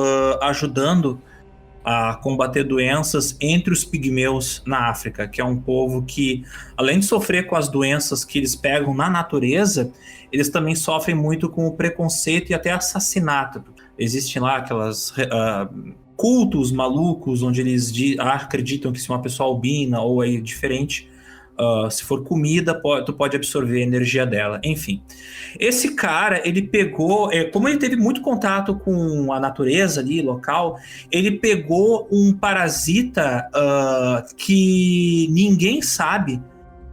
ajudando a combater doenças entre os pigmeus na África, que é um povo que, além de sofrer com as doenças que eles pegam na natureza, eles também sofrem muito com o preconceito e até assassinato. Existem lá aquelas cultos malucos onde eles acreditam que se uma pessoa albina ou é diferente, se for comida, tu pode absorver a energia dela. Enfim, esse cara, ele pegou, como ele teve muito contato com a natureza ali, local, ele pegou um parasita que ninguém sabe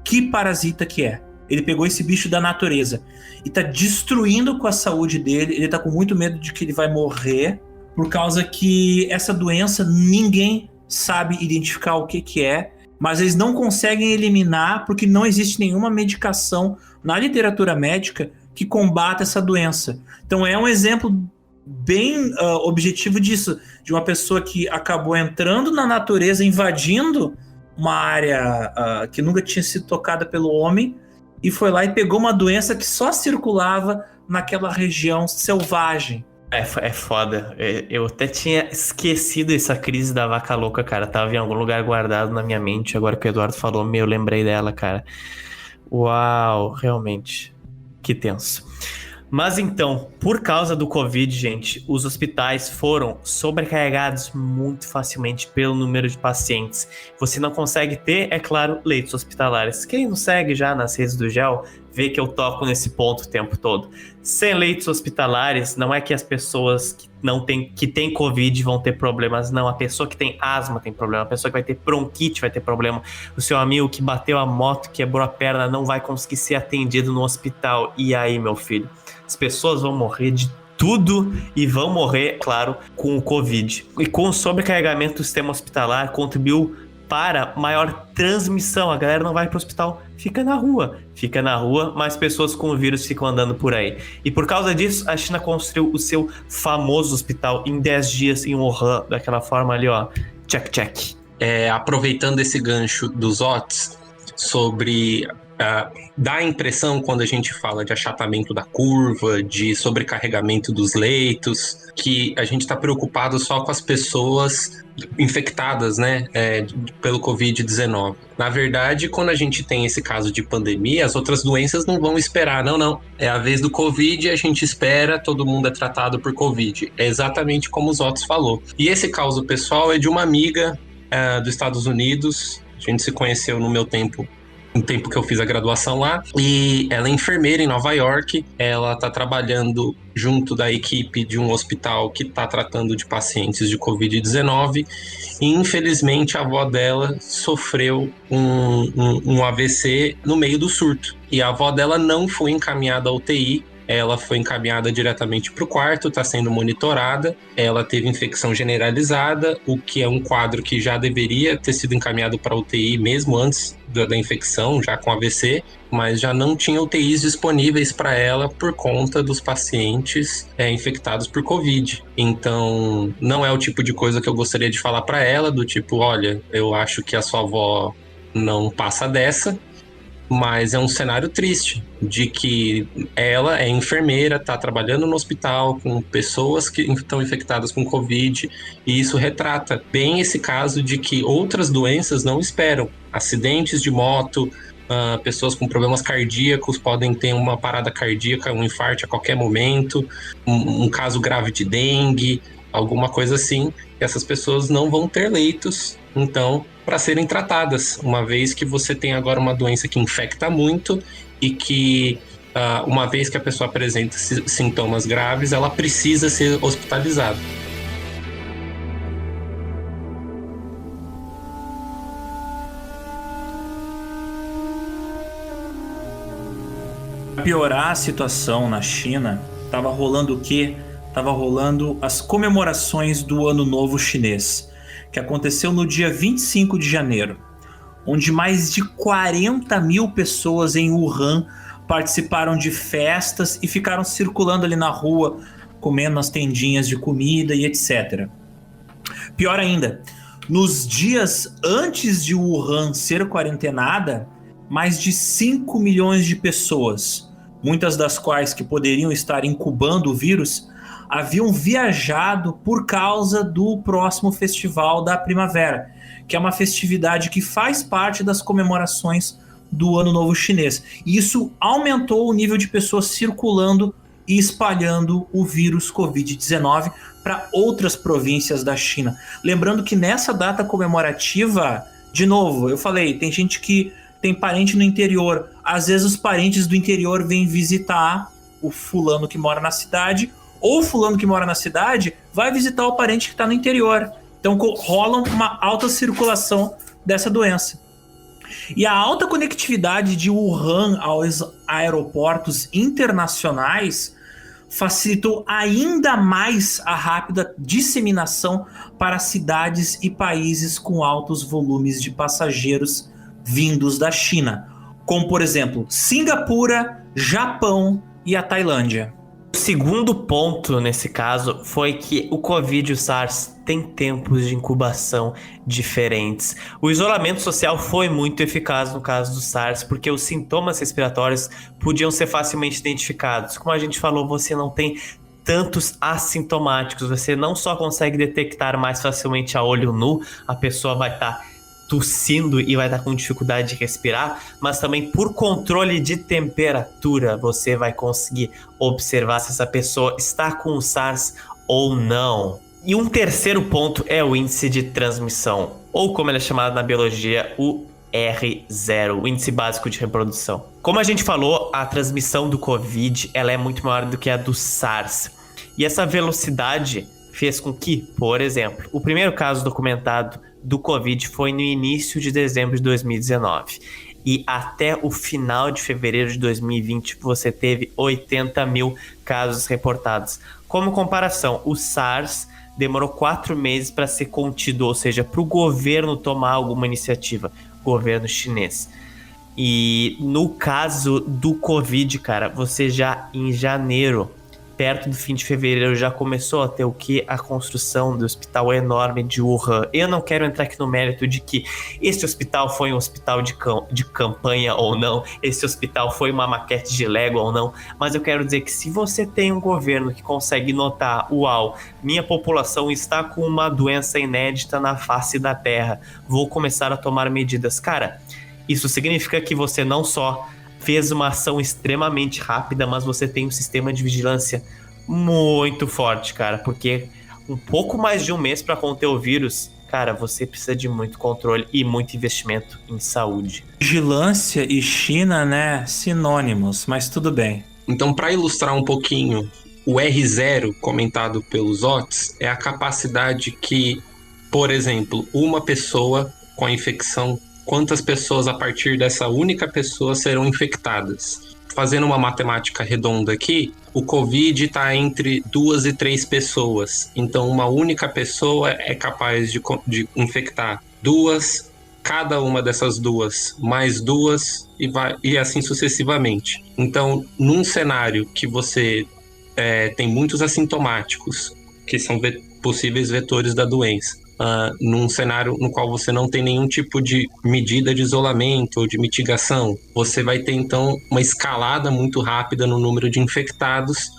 que parasita que é. Ele pegou esse bicho da natureza e tá destruindo com a saúde dele. Ele tá com muito medo de que ele vai morrer, por causa que essa doença ninguém sabe identificar o que é, mas eles não conseguem eliminar porque não existe nenhuma medicação na literatura médica que combata essa doença. Então é um exemplo bem objetivo disso, de uma pessoa que acabou entrando na natureza, invadindo uma área que nunca tinha sido tocada pelo homem, e foi lá e pegou uma doença que só circulava naquela região selvagem. É foda. Eu até tinha esquecido essa crise da vaca louca, cara. Tava em algum lugar guardado na minha mente. Agora que o Eduardo falou, eu lembrei dela, cara. Uau, realmente. Que tenso. Mas então, por causa do Covid, gente, os hospitais foram sobrecarregados muito facilmente pelo número de pacientes. Você não consegue ter, é claro, leitos hospitalares. Quem não segue já nas redes do GEL, vê que eu toco nesse ponto o tempo todo. Sem leitos hospitalares, não é que as pessoas que têm Covid vão ter problemas, não. A pessoa que tem asma tem problema, a pessoa que vai ter bronquite vai ter problema. O seu amigo que bateu a moto, quebrou a perna, não vai conseguir ser atendido no hospital. E aí, meu filho? As pessoas vão morrer de tudo e vão morrer, claro, com o Covid. E com o sobrecarregamento do sistema hospitalar, contribuiu para maior transmissão. A galera não vai para o hospital, fica na rua, mas pessoas com o vírus ficam andando por aí. E por causa disso, a China construiu o seu famoso hospital em 10 dias em Wuhan, daquela forma ali, ó, check. Aproveitando esse gancho dos OTS, sobre... dá a impressão, quando a gente fala de achatamento da curva, de sobrecarregamento dos leitos, que a gente está preocupado só com as pessoas infectadas, né, pelo Covid-19. Na verdade, quando a gente tem esse caso de pandemia, as outras doenças não vão esperar, não. É a vez do Covid, a gente espera, todo mundo é tratado por Covid. É exatamente como os Otis falou. E esse caso pessoal é de uma amiga dos Estados Unidos. A gente se conheceu no meu tempo que eu fiz a graduação lá, e ela é enfermeira em Nova York. Ela está trabalhando junto da equipe de um hospital que está tratando de pacientes de Covid-19, e infelizmente a avó dela sofreu um AVC no meio do surto, e a avó dela não foi encaminhada à UTI. Ela foi encaminhada diretamente para o quarto, está sendo monitorada. Ela teve infecção generalizada, o que é um quadro que já deveria ter sido encaminhado para UTI mesmo antes da infecção, já com AVC, mas já não tinha UTIs disponíveis para ela por conta dos pacientes infectados por Covid. Então, não é o tipo de coisa que eu gostaria de falar para ela, do tipo, olha, eu acho que a sua avó não passa dessa. Mas é um cenário triste, de que ela é enfermeira, está trabalhando no hospital com pessoas que estão infectadas com Covid, e isso retrata bem esse caso de que outras doenças não esperam. Acidentes de moto, pessoas com problemas cardíacos podem ter uma parada cardíaca, um infarto a qualquer momento, um caso grave de dengue, alguma coisa assim, e essas pessoas não vão ter leitos, então, para serem tratadas, uma vez que você tem agora uma doença que infecta muito e que, uma vez que a pessoa apresenta sintomas graves, ela precisa ser hospitalizada. Para piorar a situação na China, estava rolando o quê? Tava rolando as comemorações do Ano Novo Chinês, que aconteceu no dia 25 de janeiro, onde mais de 40 mil pessoas em Wuhan participaram de festas e ficaram circulando ali na rua, comendo nas tendinhas de comida e etc. Pior ainda, nos dias antes de Wuhan ser quarentenada, mais de 5 milhões de pessoas, muitas das quais que poderiam estar incubando o vírus, haviam viajado por causa do próximo Festival da Primavera, que é uma festividade que faz parte das comemorações do Ano Novo Chinês. E isso aumentou o nível de pessoas circulando e espalhando o vírus Covid-19 para outras províncias da China. Lembrando que nessa data comemorativa, de novo, eu falei, tem gente que tem parente no interior. Às vezes os parentes do interior vêm visitar o fulano que mora na cidade, ou o fulano que mora na cidade vai visitar o parente que está no interior. Então rola uma alta circulação dessa doença. E a alta conectividade de Wuhan aos aeroportos internacionais facilitou ainda mais a rápida disseminação para cidades e países com altos volumes de passageiros vindos da China, como por exemplo Singapura, Japão e a Tailândia. O segundo ponto nesse caso foi que o Covid e o SARS têm tempos de incubação diferentes. O isolamento social foi muito eficaz no caso do SARS, porque os sintomas respiratórios podiam ser facilmente identificados. Como a gente falou, você não tem tantos assintomáticos, você não só consegue detectar mais facilmente a olho nu, a pessoa vai estar tossindo e vai estar com dificuldade de respirar, mas também por controle de temperatura você vai conseguir observar se essa pessoa está com o SARS ou não. E um terceiro ponto é o índice de transmissão, ou como ele é chamado na biologia, o R0, o índice básico de reprodução. Como a gente falou, a transmissão do Covid ela é muito maior do que a do SARS. E essa velocidade fez com que, por exemplo, o primeiro caso documentado do Covid foi no início de dezembro de 2019. E até o final de fevereiro de 2020 você teve 80 mil casos reportados. Como comparação, o SARS demorou 4 meses para ser contido, ou seja, para o governo tomar alguma iniciativa, governo chinês. E no caso do Covid, cara, você já em janeiro, perto do fim de fevereiro, já começou a ter o que? A construção do hospital enorme de Wuhan. Eu não quero entrar aqui no mérito de que esse hospital foi um hospital de campanha ou não, esse hospital foi uma maquete de Lego ou não, mas eu quero dizer que se você tem um governo que consegue notar, uau, minha população está com uma doença inédita na face da Terra, vou começar a tomar medidas. Cara, isso significa que você não só fez uma ação extremamente rápida, mas você tem um sistema de vigilância muito forte, cara, porque um pouco mais de um mês para conter o vírus, cara, você precisa de muito controle e muito investimento em saúde. Vigilância e China, né, sinônimos, mas tudo bem. Então, para ilustrar um pouquinho, o R0 comentado pelos Otis é a capacidade que, por exemplo, uma pessoa com a infecção, quantas pessoas a partir dessa única pessoa serão infectadas. Fazendo uma matemática redonda aqui, o Covid está entre 2 e 3 pessoas. Então, uma única pessoa é capaz de infectar 2, cada uma dessas 2, mais 2, e assim sucessivamente. Então, num cenário que você tem muitos assintomáticos, que são possíveis vetores da doença, num cenário no qual você não tem nenhum tipo de medida de isolamento ou de mitigação, você vai ter então uma escalada muito rápida no número de infectados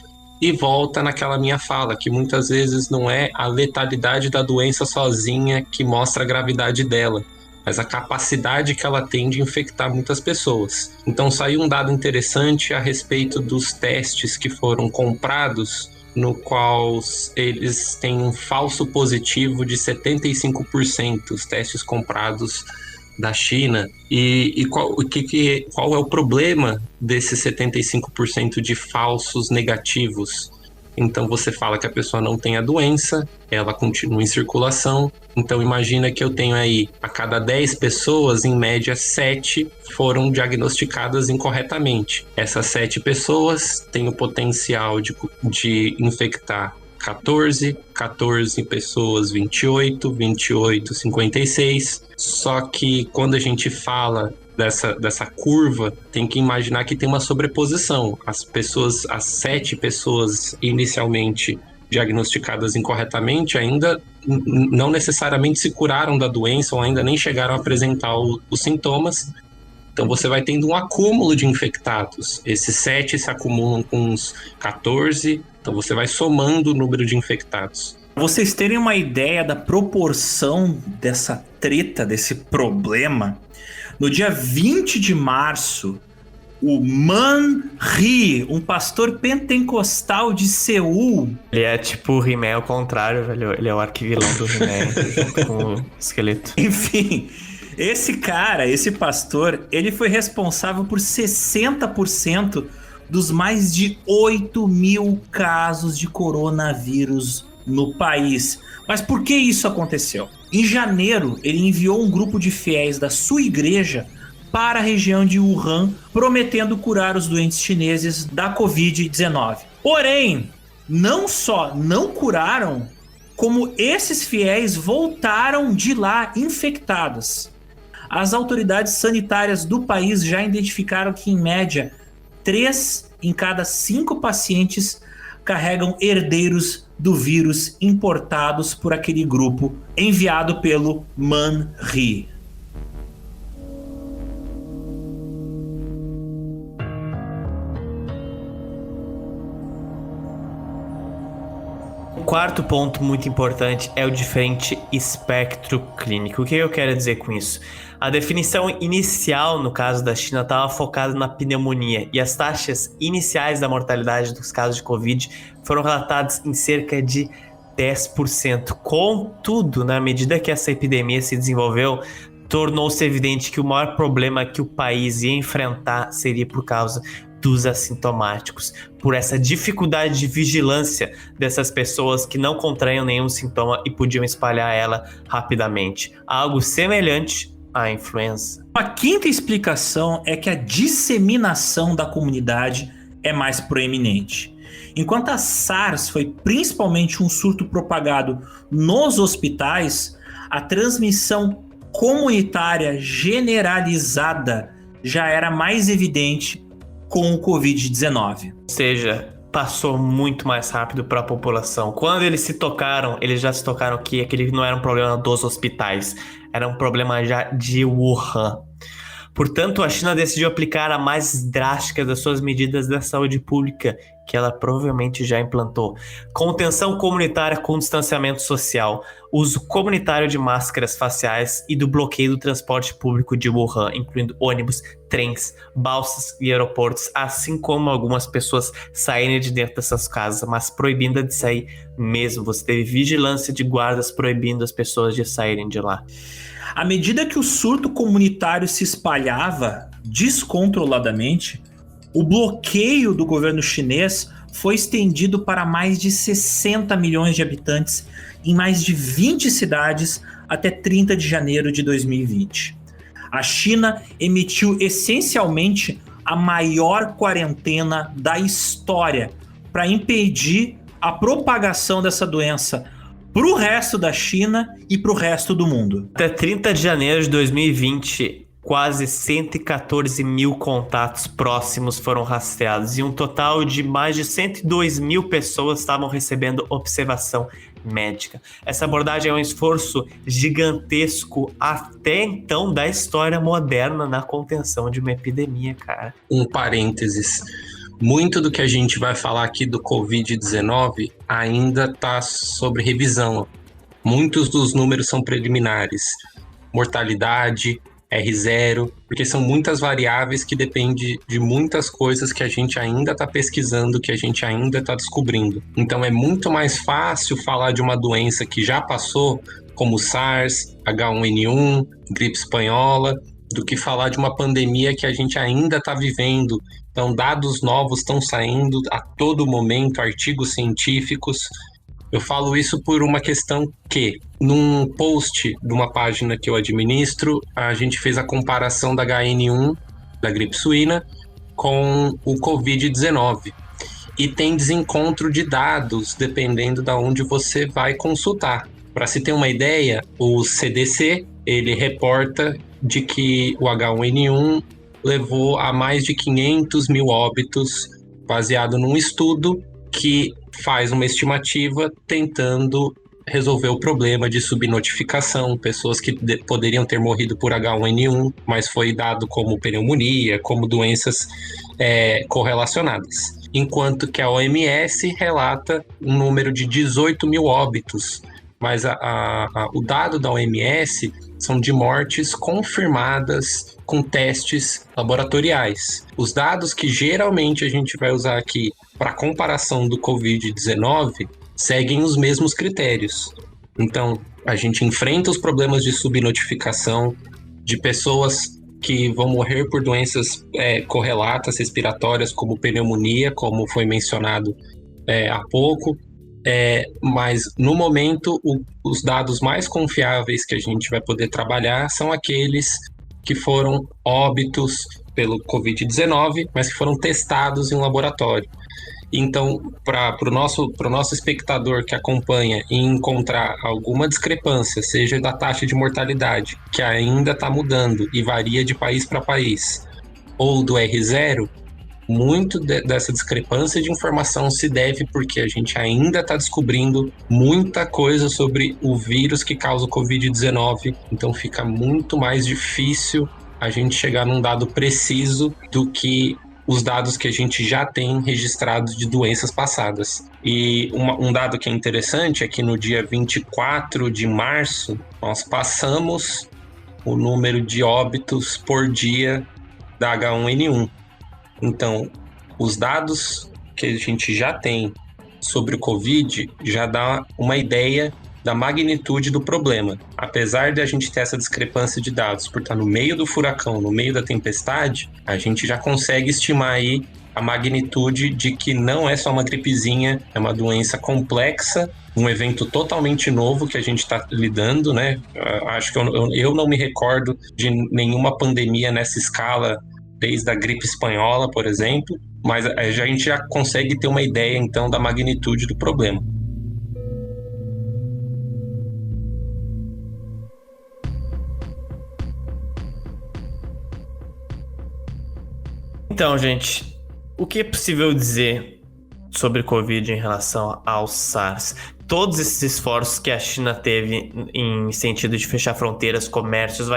e volta naquela minha fala, que muitas vezes não é a letalidade da doença sozinha que mostra a gravidade dela, mas a capacidade que ela tem de infectar muitas pessoas. Então saiu um dado interessante a respeito dos testes que foram comprados, no qual eles têm um falso positivo de 75%, os testes comprados da China. E qual é o problema desses 75% de falsos negativos? Então você fala que a pessoa não tem a doença, ela continua em circulação. Então imagina que eu tenho aí, a cada 10 pessoas, em média 7 foram diagnosticadas incorretamente. Essas 7 pessoas têm o potencial de infectar 14, 14 pessoas 28, 28 56. Só que quando a gente fala dessa curva, tem que imaginar que tem uma sobreposição. As 7 pessoas inicialmente diagnosticadas incorretamente ainda não necessariamente se curaram da doença ou ainda nem chegaram a apresentar os sintomas. Então você vai tendo um acúmulo de infectados. Esses 7 se acumulam com uns 14, então você vai somando o número de infectados. Pra vocês terem uma ideia da proporção dessa treta, desse problema, no dia 20 de março, o Man Ri, um pastor pentecostal de Seul... Ele é tipo o He-Man ao contrário, velho. Ele é o arquivilão do He-Man junto com o esqueleto. Enfim, esse cara, esse pastor, ele foi responsável por 60% dos mais de 8 mil casos de coronavírus no país. Mas por que isso aconteceu? Em janeiro, ele enviou um grupo de fiéis da sua igreja para a região de Wuhan, prometendo curar os doentes chineses da Covid-19. Porém, não só não curaram, como esses fiéis voltaram de lá infectados. As autoridades sanitárias do país já identificaram que, em média, 3 em cada 5 pacientes carregam herdeiros do vírus importados por aquele grupo enviado pelo Man Ri. O quarto ponto muito importante é o diferente espectro clínico. O que eu quero dizer com isso? A definição inicial, no caso da China, estava focada na pneumonia e as taxas iniciais da mortalidade dos casos de Covid foram relatadas em cerca de 10%. Contudo, na medida que essa epidemia se desenvolveu, tornou-se evidente que o maior problema que o país ia enfrentar seria por causa dos assintomáticos, por essa dificuldade de vigilância dessas pessoas que não contraíam nenhum sintoma e podiam espalhar ela rapidamente. Algo semelhante à influenza. A quinta explicação é que a disseminação da comunidade é mais proeminente. Enquanto a SARS foi principalmente um surto propagado nos hospitais, a transmissão comunitária generalizada já era mais evidente com o Covid-19. Ou seja, passou muito mais rápido para a população. Quando eles já se tocaram que aquele não era um problema dos hospitais, era um problema já de Wuhan. Portanto, a China decidiu aplicar a mais drástica das suas medidas da saúde pública, que ela provavelmente já implantou. Contenção comunitária com distanciamento social, uso comunitário de máscaras faciais e do bloqueio do transporte público de Wuhan, incluindo ônibus, trens, balsas e aeroportos, assim como algumas pessoas saírem de dentro dessas casas, mas proibindo de sair mesmo. Você teve vigilância de guardas proibindo as pessoas de saírem de lá. À medida que o surto comunitário se espalhava descontroladamente, o bloqueio do governo chinês foi estendido para mais de 60 milhões de habitantes em mais de 20 cidades até 30 de janeiro de 2020. A China emitiu essencialmente a maior quarentena da história para impedir a propagação dessa doença para o resto da China e para o resto do mundo. Até 30 de janeiro de 2020, quase 114 mil contatos próximos foram rastreados e um total de mais de 102 mil pessoas estavam recebendo observação médica. Essa abordagem é um esforço gigantesco até então da história moderna na contenção de uma epidemia, cara. Um parênteses. Muito do que a gente vai falar aqui do Covid-19 ainda está sob revisão. Muitos dos números são preliminares. Mortalidade, R0, porque são muitas variáveis que dependem de muitas coisas que a gente ainda está pesquisando, que a gente ainda está descobrindo. Então é muito mais fácil falar de uma doença que já passou, como SARS, H1N1, gripe espanhola, do que falar de uma pandemia que a gente ainda está vivendo. Então, dados novos estão saindo a todo momento, artigos científicos. Eu falo isso por uma questão que, num post de uma página que eu administro, a gente fez a comparação da HN1, da gripe suína, com o Covid-19. e tem desencontro de dados dependendo da onde você vai consultar. Para se ter uma ideia, o CDC ele reporta de que o H1N1 levou a mais de 500 mil óbitos, baseado num estudo que faz uma estimativa tentando resolver o problema de subnotificação, pessoas que poderiam ter morrido por H1N1, mas foi dado como pneumonia, como doenças correlacionadas. Enquanto que a OMS relata um número de 18 mil óbitos, mas o dado da OMS são de mortes confirmadas com testes laboratoriais. Os dados que geralmente a gente vai usar aqui para comparação do Covid-19 seguem os mesmos critérios. Então, a gente enfrenta os problemas de subnotificação, de pessoas que vão morrer por doenças correlatas respiratórias, como pneumonia, como foi mencionado há pouco. Mas no momento os dados mais confiáveis que a gente vai poder trabalhar são aqueles que foram óbitos pelo Covid-19, mas que foram testados em um laboratório. Então, para o nosso espectador que acompanha e encontrar alguma discrepância, seja da taxa de mortalidade, que ainda está mudando e varia de país para país, ou do R0, muito dessa discrepância de informação se deve porque a gente ainda está descobrindo muita coisa sobre o vírus que causa o Covid-19, então fica muito mais difícil a gente chegar num dado preciso do que os dados que a gente já tem registrados de doenças passadas. E um dado que é interessante é que no dia 24 de março, nós passamos o número de óbitos por dia da H1N1. Então, os dados que a gente já tem sobre o Covid já dá uma ideia da magnitude do problema. Apesar de a gente ter essa discrepância de dados por estar no meio do furacão, no meio da tempestade, a gente já consegue estimar aí a magnitude de que não é só uma gripezinha, é uma doença complexa, um evento totalmente novo que a gente está lidando, né? Acho que eu não me recordo de nenhuma pandemia nessa escala desde a gripe espanhola, por exemplo, mas a gente já consegue ter uma ideia, então, da magnitude do problema. Então, gente, o que é possível dizer sobre Covid em relação ao SARS? Todos esses esforços que a China teve em sentido de fechar fronteiras, comércios,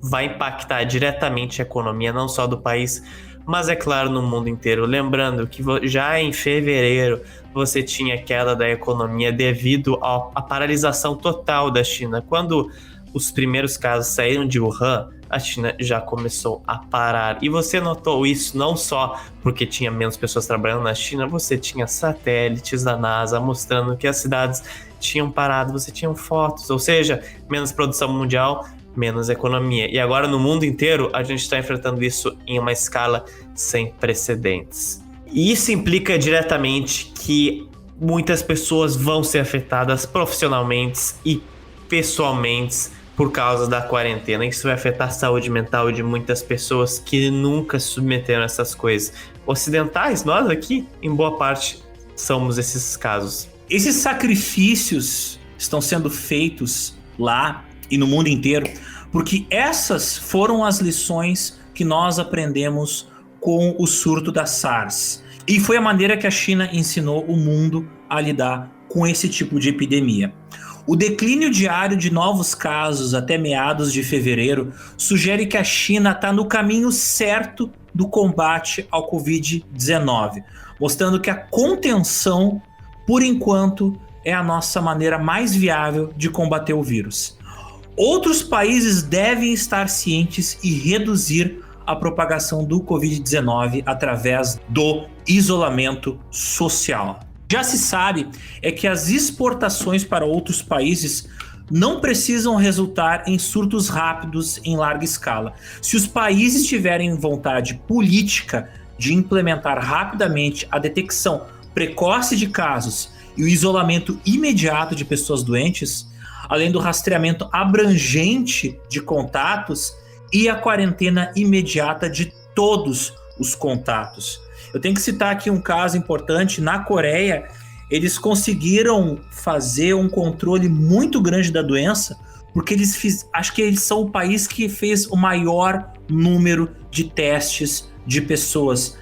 vai impactar diretamente a economia, não só do país, mas, é claro, no mundo inteiro. Lembrando que já em fevereiro você tinha queda da economia devido à paralisação total da China. Quando os primeiros casos saíram de Wuhan, a China já começou a parar. E você notou isso não só porque tinha menos pessoas trabalhando na China, você tinha satélites da NASA mostrando que as cidades tinham parado, você tinha fotos, ou seja, menos produção mundial, menos economia. E agora no mundo inteiro a gente está enfrentando isso em uma escala sem precedentes. E isso implica diretamente que muitas pessoas vão ser afetadas profissionalmente e pessoalmente por causa da quarentena. Isso vai afetar a saúde mental de muitas pessoas que nunca se submeteram a essas coisas. Ocidentais, nós aqui, em boa parte, somos esses casos. Esses sacrifícios estão sendo feitos lá e no mundo inteiro, porque essas foram as lições que nós aprendemos com o surto da SARS. E foi a maneira que a China ensinou o mundo a lidar com esse tipo de epidemia. O declínio diário de novos casos até meados de fevereiro sugere que a China está no caminho certo do combate ao Covid-19, mostrando que a contenção, por enquanto, é a nossa maneira mais viável de combater o vírus. Outros países devem estar cientes e reduzir a propagação do Covid-19 através do isolamento social. Já se sabe é que as exportações para outros países não precisam resultar em surtos rápidos em larga escala. Se os países tiverem vontade política de implementar rapidamente a detecção precoce de casos e o isolamento imediato de pessoas doentes, além do rastreamento abrangente de contatos e a quarentena imediata de todos os contatos. Eu tenho que citar aqui um caso importante. Na Coreia, eles conseguiram fazer um controle muito grande da doença, porque acho que eles são o país que fez o maior número de testes de pessoas.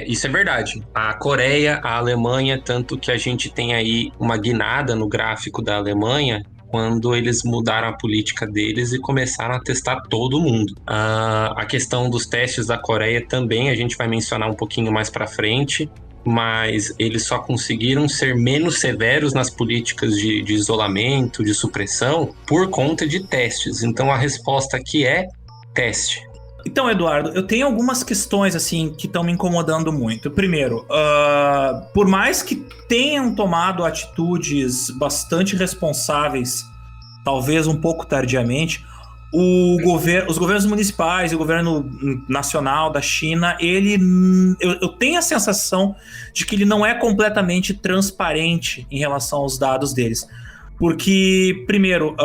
Isso é verdade. A Coreia, a Alemanha, tanto que a gente tem aí uma guinada no gráfico da Alemanha, quando eles mudaram a política deles e começaram a testar todo mundo. A questão dos testes da Coreia também a gente vai mencionar um pouquinho mais para frente, mas eles só conseguiram ser menos severos nas políticas de isolamento, de supressão, por conta de testes. Então a resposta aqui é teste. Então, Eduardo, eu tenho algumas questões assim que estão me incomodando muito. Primeiro, por mais que tenham tomado atitudes bastante responsáveis, talvez um pouco tardiamente, os governos municipais e o governo nacional da China, eu tenho a sensação de que ele não é completamente transparente em relação aos dados deles. Porque, primeiro,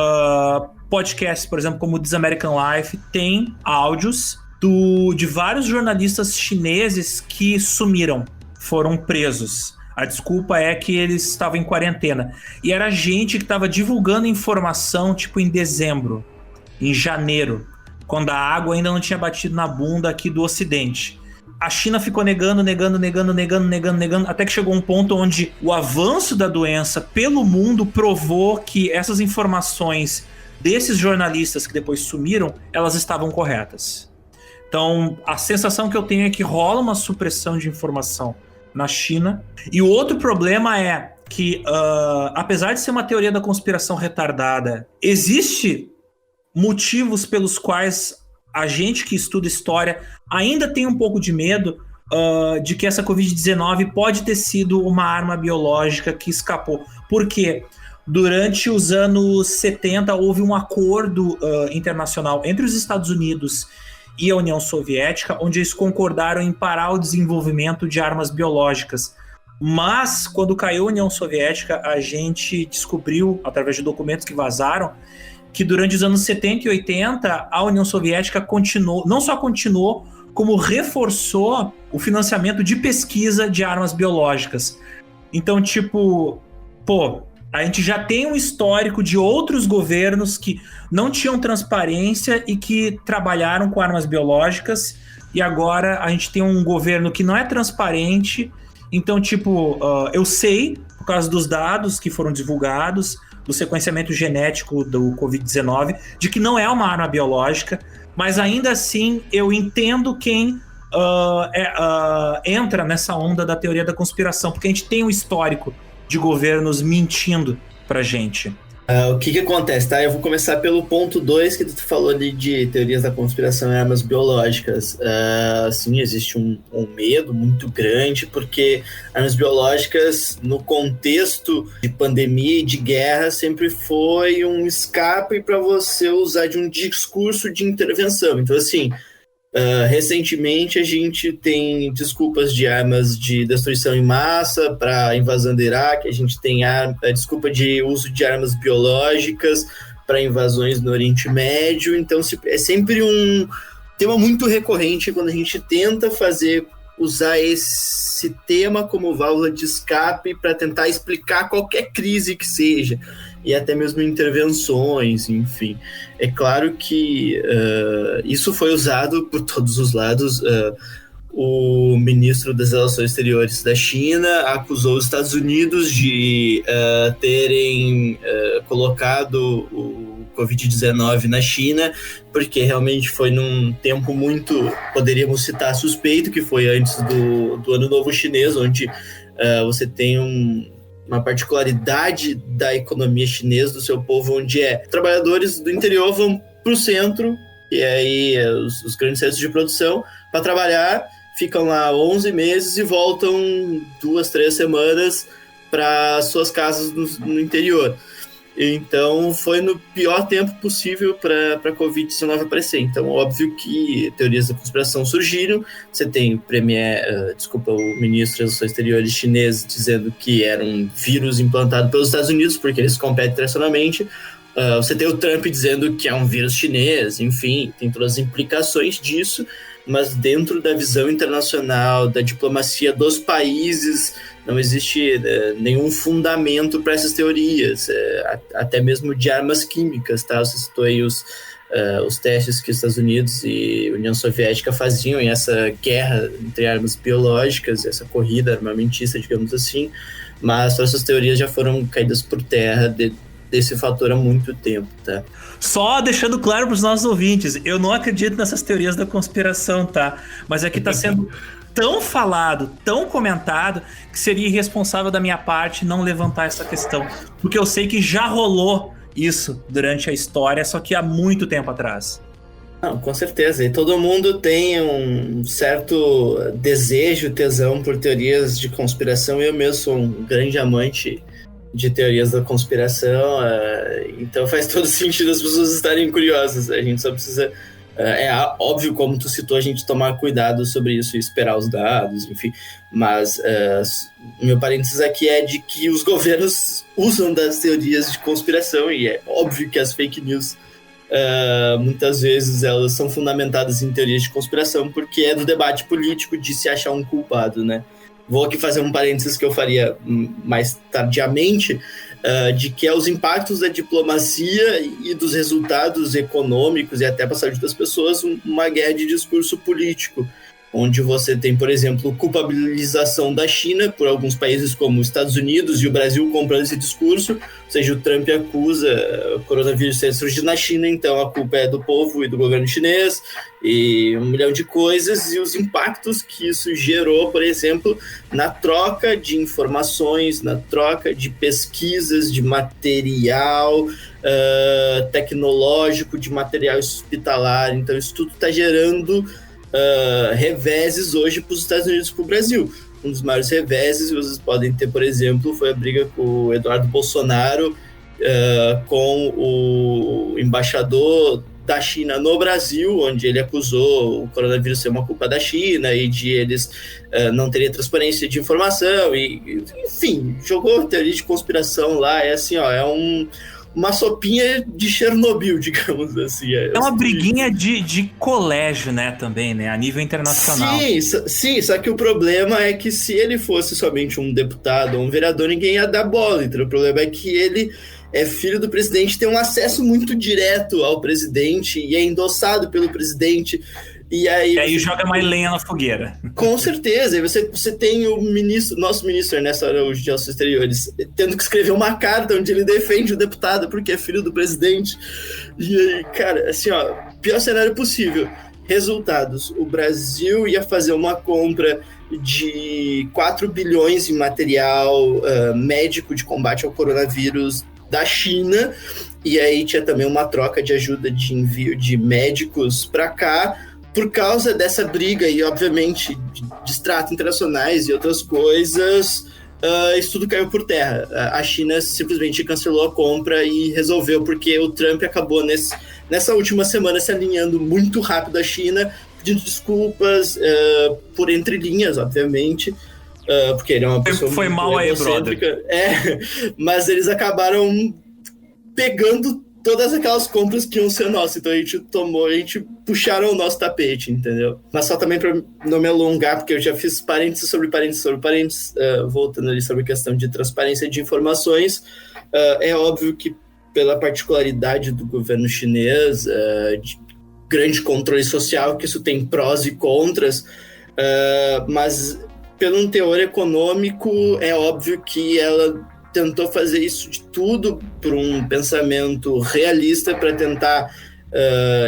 podcasts, por exemplo, como o This American Life, tem áudios de vários jornalistas chineses que sumiram, foram presos. A desculpa é que eles estavam em quarentena. E era gente que estava divulgando informação, tipo, em dezembro, em janeiro, quando a água ainda não tinha batido na bunda aqui do Ocidente. A China ficou negando, até que chegou um ponto onde o avanço da doença pelo mundo provou que essas informações desses jornalistas que depois sumiram, elas estavam corretas. Então, a sensação que eu tenho é que rola uma supressão de informação na China. E o outro problema é que, apesar de ser uma teoria da conspiração retardada, existe motivos pelos quais a gente que estuda história ainda tem um pouco de medo de que essa Covid-19 pode ter sido uma arma biológica que escapou. Por quê? Durante os anos 70 houve um acordo internacional entre os Estados Unidos e a União Soviética, onde eles concordaram em parar o desenvolvimento de armas biológicas. Mas, quando caiu a União Soviética, a gente descobriu, através de documentos que vazaram, que durante os anos 70 e 80, a União Soviética não só continuou, como reforçou o financiamento de pesquisa de armas biológicas. Então, a gente já tem um histórico de outros governos que não tinham transparência e que trabalharam com armas biológicas, e agora a gente tem um governo que não é transparente. Então, eu sei, por causa dos dados que foram divulgados, do sequenciamento genético do Covid-19, de que não é uma arma biológica, mas ainda assim eu entendo quem entra nessa onda da teoria da conspiração, porque a gente tem um histórico de governos mentindo pra gente. O que acontece, tá? Eu vou começar pelo ponto 2 que tu falou ali de teorias da conspiração e armas biológicas. Sim, existe um medo muito grande, porque armas biológicas, no contexto de pandemia e de guerra, sempre foi um escape para você usar de um discurso de intervenção. Então, assim, recentemente a gente tem desculpas de armas de destruição em massa para a invasão do Iraque, a gente tem a desculpa de uso de armas biológicas para invasões no Oriente Médio. Então é sempre um tema muito recorrente quando a gente tenta usar esse tema como válvula de escape para tentar explicar qualquer crise que seja, e até mesmo intervenções, enfim. É claro que isso foi usado por todos os lados. O ministro das Relações Exteriores da China acusou os Estados Unidos de terem colocado o Covid-19 na China, porque realmente foi num tempo muito, poderíamos citar, suspeito, que foi antes do Ano Novo Chinês, onde você tem uma particularidade da economia chinesa, do seu povo, onde trabalhadores do interior vão para o centro, e aí os grandes centros de produção, para trabalhar, ficam lá 11 meses e voltam 2-3 semanas para suas casas no interior. Então, foi no pior tempo possível para a Covid-19 aparecer. Então, óbvio que teorias da conspiração surgiram. Você tem o ministro das Relações Exteriores chinês dizendo que era um vírus implantado pelos Estados Unidos, porque eles competem tradicionalmente. Você tem o Trump dizendo que é um vírus chinês, enfim, tem todas as implicações disso. mas dentro da visão internacional, da diplomacia dos países, não existe nenhum fundamento para essas teorias, até mesmo de armas químicas, tá? Você citou aí os testes que os Estados Unidos e a União Soviética faziam em essa guerra entre armas biológicas, essa corrida armamentista, digamos assim, mas todas essas teorias já foram caídas por terra desse fator há muito tempo, tá? Só deixando claro para os nossos ouvintes, eu não acredito nessas teorias da conspiração, tá? Mas é que está sendo tão falado, tão comentado, que seria irresponsável da minha parte não levantar essa questão, porque eu sei que já rolou isso durante a história, só que há muito tempo atrás. Não, com certeza, e todo mundo tem um certo desejo, tesão por teorias de conspiração. Eu mesmo sou um grande amante de teorias da conspiração, então faz todo sentido as pessoas estarem curiosas. A gente só precisa, óbvio, como tu citou, a gente tomar cuidado sobre isso e esperar os dados, enfim, mas meu parênteses aqui é de que os governos usam das teorias de conspiração, e é óbvio que as fake news muitas vezes elas são fundamentadas em teorias de conspiração, porque é do debate político de se achar um culpado, né? Vou aqui fazer um parênteses que eu faria mais tardiamente, de que os impactos da diplomacia e dos resultados econômicos e até para a saúde das pessoas, uma guerra de discurso político, onde você tem, por exemplo, culpabilização da China por alguns países como os Estados Unidos e o Brasil comprando esse discurso, ou seja, o Trump acusa o coronavírus ter surgido na China, então a culpa é do povo e do governo chinês, e um milhão de coisas, e os impactos que isso gerou, por exemplo, na troca de informações, na troca de pesquisas, de material tecnológico, de material hospitalar. Então isso tudo está gerando reveses hoje para os Estados Unidos e para o Brasil. Um dos maiores reveses que vocês podem ter, por exemplo, foi a briga com o Eduardo Bolsonaro com o embaixador da China no Brasil, onde ele acusou o coronavírus ser uma culpa da China e de eles não terem transparência de informação, e enfim, jogou teoria de conspiração lá. É assim, uma sopinha de Chernobyl, digamos assim. É uma briguinha de colégio, né, também, né, a nível internacional. Sim, só que o problema é que se ele fosse somente um deputado ou um vereador, ninguém ia dar bola. Então o problema é que ele é filho do presidente, tem um acesso muito direto ao presidente e é endossado pelo presidente. E aí joga mais lenha na fogueira. Com certeza. Aí você tem o nosso ministro Ernesto Araújo de Assuntos Exteriores tendo que escrever uma carta onde ele defende o deputado porque é filho do presidente. E aí, cara, assim, pior cenário possível. Resultados: o Brasil ia fazer uma compra de 4 bilhões em material médico de combate ao coronavírus da China, e aí tinha também uma troca de ajuda de envio de médicos para cá. Por causa dessa briga e, obviamente, de distratos internacionais e outras coisas, isso tudo caiu por terra. A China simplesmente cancelou a compra e resolveu, porque o Trump acabou nessa última semana se alinhando muito rápido à China, pedindo desculpas por entrelinhas, obviamente, porque ele é uma pessoa foi muito mal aí, brother. Mas eles acabaram pegando todas aquelas compras que iam ser nossas, então a gente puxaram o nosso tapete, entendeu? Mas só também para não me alongar, porque eu já fiz parênteses sobre parênteses, voltando ali sobre a questão de transparência de informações, é óbvio que pela particularidade do governo chinês, de grande controle social, que isso tem prós e contras, mas pelo um teor econômico, é óbvio que ela tentou fazer isso de tudo por um pensamento realista para tentar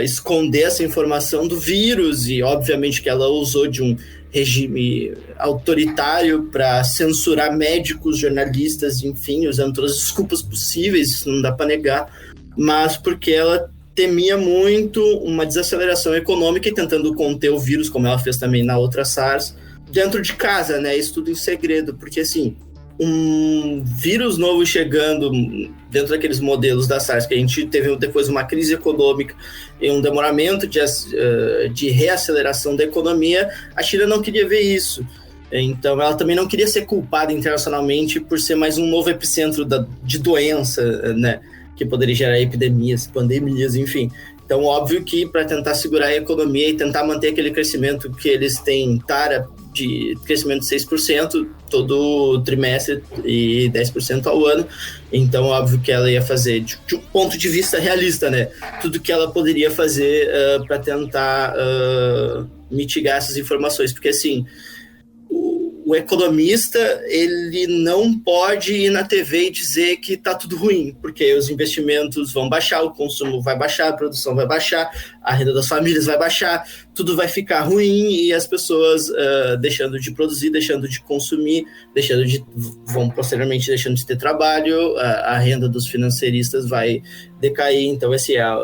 esconder essa informação do vírus, e obviamente que ela usou de um regime autoritário para censurar médicos, jornalistas, enfim, usando todas as desculpas possíveis, isso não dá para negar, mas porque ela temia muito uma desaceleração econômica e tentando conter o vírus, como ela fez também na outra SARS, dentro de casa, né? Isso tudo em segredo, porque assim, um vírus novo chegando dentro daqueles modelos da SARS, que a gente teve depois uma crise econômica e um demoramento de reaceleração da economia, a China não queria ver isso. Então ela também não queria ser culpada internacionalmente por ser mais um novo epicentro de doença, né, que poderia gerar epidemias, pandemias, enfim. Então, óbvio que para tentar segurar a economia e tentar manter aquele crescimento que eles têm tara de crescimento de 6% todo trimestre e 10% ao ano, então óbvio que ela ia fazer de um ponto de vista realista, né? Tudo que ela poderia fazer para tentar mitigar essas informações, porque assim, o economista, ele não pode ir na TV e dizer que está tudo ruim, porque os investimentos vão baixar, o consumo vai baixar, a produção vai baixar, a renda das famílias vai baixar, tudo vai ficar ruim e as pessoas deixando de produzir, deixando de consumir, vão posteriormente deixando de ter trabalho, a renda dos financeiristas vai decair, então assim, a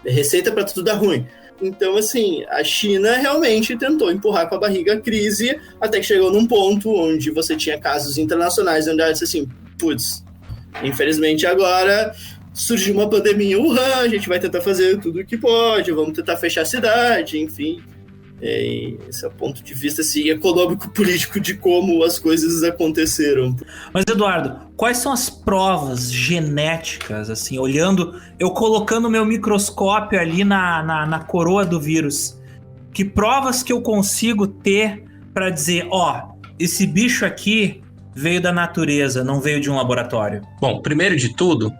receita para tudo dar ruim. Então, assim, a China realmente tentou empurrar com a barriga a crise, até que chegou num ponto onde você tinha casos internacionais, onde ela disse assim, putz, infelizmente agora surgiu uma pandemia em Wuhan, a gente vai tentar fazer tudo o que pode, vamos tentar fechar a cidade, enfim. Esse é o ponto de vista assim, econômico-político de como as coisas aconteceram. Mas, Eduardo, quais são as provas genéticas, assim, olhando, eu colocando meu microscópio ali na coroa do vírus, que provas que eu consigo ter para dizer, esse bicho aqui veio da natureza, não veio de um laboratório? Bom, primeiro de tudo,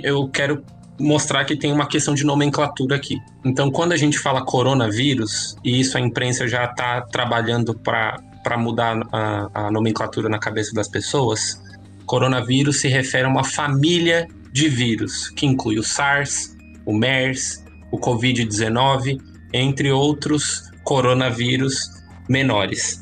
eu quero mostrar que tem uma questão de nomenclatura aqui. Então, quando a gente fala coronavírus, e isso a imprensa já está trabalhando para mudar a nomenclatura na cabeça das pessoas, coronavírus se refere a uma família de vírus, que inclui o SARS, o MERS, o Covid-19, entre outros coronavírus menores,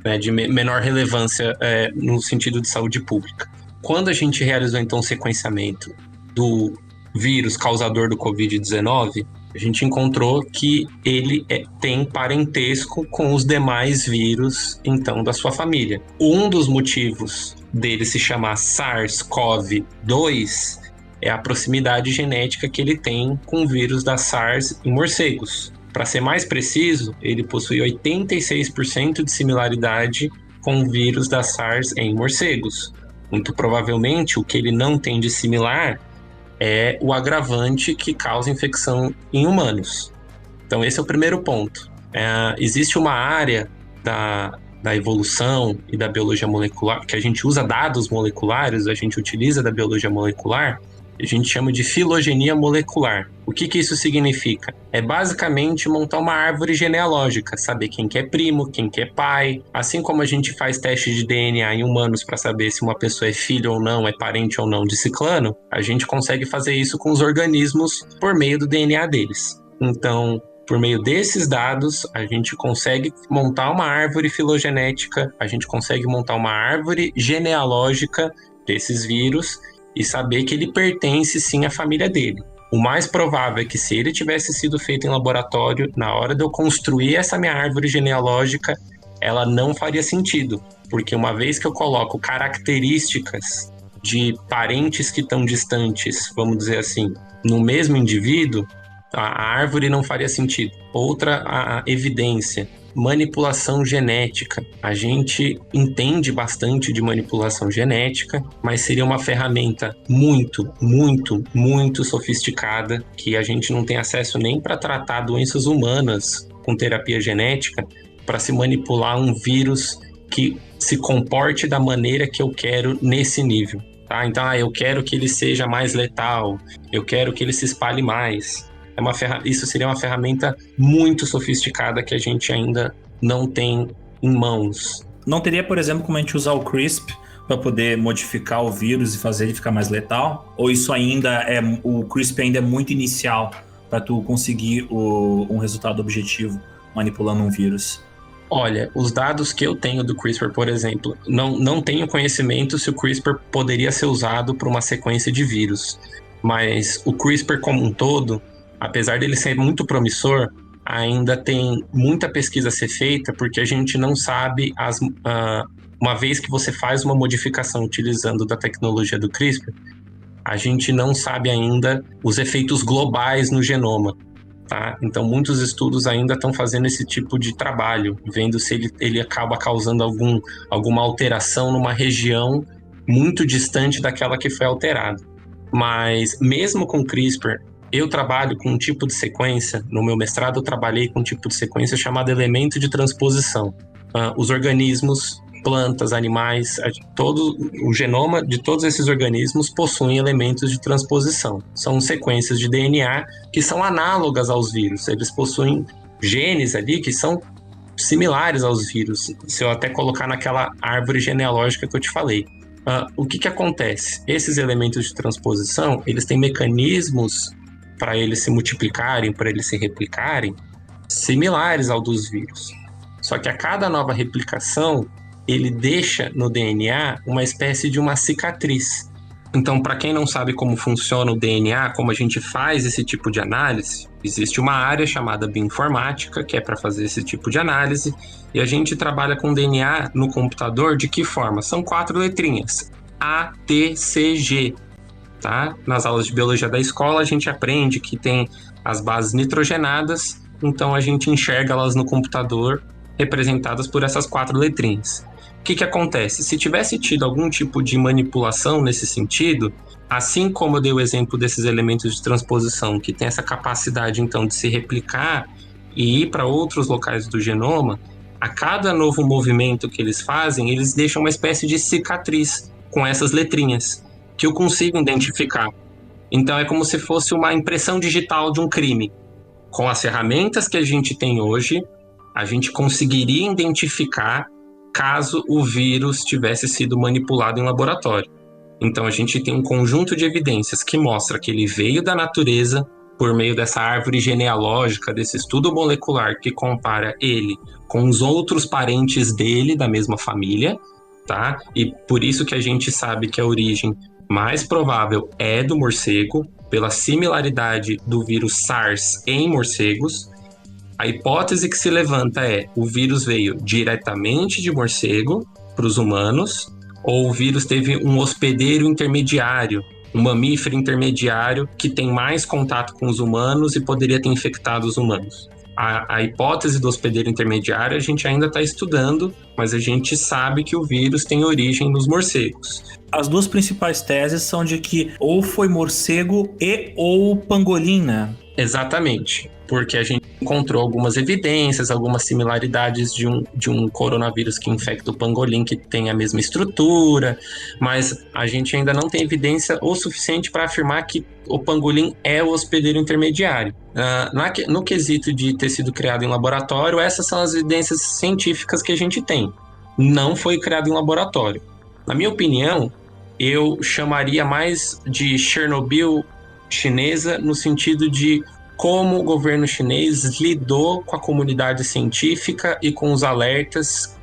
né, de menor relevância no sentido de saúde pública. Quando a gente realizou, então, o sequenciamento do vírus causador do Covid-19, a gente encontrou que ele tem parentesco com os demais vírus, então, da sua família. Um dos motivos dele se chamar SARS-CoV-2 é a proximidade genética que ele tem com o vírus da SARS em morcegos. Para ser mais preciso, ele possui 86% de similaridade com o vírus da SARS em morcegos. Muito provavelmente, o que ele não tem de similar é o agravante que causa infecção em humanos. Então, esse é o primeiro ponto. Existe uma área da evolução e da biologia molecular, que a gente usa dados moleculares, a gente utiliza da biologia molecular, a gente chama de filogenia molecular. O que isso significa? É basicamente montar uma árvore genealógica, saber quem que é primo, quem que é pai. Assim como a gente faz teste de DNA em humanos para saber se uma pessoa é filho ou não, é parente ou não de ciclano, a gente consegue fazer isso com os organismos por meio do DNA deles. Então, por meio desses dados, a gente consegue montar uma árvore filogenética, a gente consegue montar uma árvore genealógica desses vírus e saber que ele pertence sim à família dele. O mais provável é que se ele tivesse sido feito em laboratório, na hora de eu construir essa minha árvore genealógica, ela não faria sentido, porque uma vez que eu coloco características de parentes que estão distantes, vamos dizer assim, no mesmo indivíduo, a árvore não faria sentido. Outra evidência, manipulação genética. A gente entende bastante de manipulação genética, mas seria uma ferramenta muito, muito, muito sofisticada que a gente não tem acesso nem para tratar doenças humanas com terapia genética, para se manipular um vírus que se comporte da maneira que eu quero nesse nível. Tá? Então, eu quero que ele seja mais letal, eu quero que ele se espalhe mais. Isso seria uma ferramenta muito sofisticada que a gente ainda não tem em mãos. Não teria, por exemplo, como a gente usar o CRISP para poder modificar o vírus e fazer ele ficar mais letal? Ou isso ainda o CRISP ainda é muito inicial para tu conseguir um resultado objetivo manipulando um vírus? Olha, os dados que eu tenho do CRISPR, por exemplo, não tenho conhecimento se o CRISPR poderia ser usado para uma sequência de vírus. Mas o CRISPR como um todo, apesar dele ser muito promissor, ainda tem muita pesquisa a ser feita, porque a gente não sabe, uma vez que você faz uma modificação utilizando da tecnologia do CRISPR, a gente não sabe ainda os efeitos globais no genoma. Tá? Então, muitos estudos ainda estão fazendo esse tipo de trabalho, vendo se ele acaba causando alguma alteração numa região muito distante daquela que foi alterada. Mas, mesmo com CRISPR, eu trabalho com um tipo de sequência, no meu mestrado eu trabalhei com um tipo de sequência chamado elemento de transposição. Os organismos, plantas, animais, todo o genoma de todos esses organismos possuem elementos de transposição. São sequências de DNA que são análogas aos vírus. Eles possuem genes ali que são similares aos vírus, se eu até colocar naquela árvore genealógica que eu te falei. O que acontece? Esses elementos de transposição, eles têm mecanismos para eles se multiplicarem, para eles se replicarem, similares ao dos vírus. Só que a cada nova replicação, ele deixa no DNA uma espécie de uma cicatriz. Então, para quem não sabe como funciona o DNA, como a gente faz esse tipo de análise, existe uma área chamada bioinformática, que é para fazer esse tipo de análise, e a gente trabalha com DNA no computador de que forma? São 4 letrinhas, A, T, C, G. Tá? Nas aulas de biologia da escola, a gente aprende que tem as bases nitrogenadas, então a gente enxerga elas no computador representadas por essas 4 letrinhas. O que acontece? Se tivesse tido algum tipo de manipulação nesse sentido, assim como eu dei o exemplo desses elementos de transposição, que tem essa capacidade, então, de se replicar e ir para outros locais do genoma, a cada novo movimento que eles fazem, eles deixam uma espécie de cicatriz com essas letrinhas, que eu consigo identificar. Então, é como se fosse uma impressão digital de um crime. Com as ferramentas que a gente tem hoje, a gente conseguiria identificar caso o vírus tivesse sido manipulado em laboratório. Então a gente tem um conjunto de evidências que mostra que ele veio da natureza por meio dessa árvore genealógica, desse estudo molecular que compara ele com os outros parentes dele da mesma família, tá? E por isso que a gente sabe que a origem mais provável é do morcego, pela similaridade do vírus SARS em morcegos. A hipótese que se levanta é: o vírus veio diretamente de morcego para os humanos, ou o vírus teve um hospedeiro intermediário, um mamífero intermediário que tem mais contato com os humanos e poderia ter infectado os humanos. A hipótese do hospedeiro intermediário a gente ainda está estudando, mas a gente sabe que o vírus tem origem nos morcegos. As duas principais teses são de que ou foi morcego ou pangolim, né? Exatamente, porque a gente encontrou algumas evidências, algumas similaridades de um coronavírus que infecta o pangolim, que tem a mesma estrutura, mas a gente ainda não tem evidência o suficiente para afirmar que o pangolim é o hospedeiro intermediário. No quesito de ter sido criado em laboratório, essas são as evidências científicas que a gente tem. Não foi criado em laboratório. Na minha opinião, eu chamaria mais de Chernobyl chinesa, no sentido de como o governo chinês lidou com a comunidade científica e com os alertas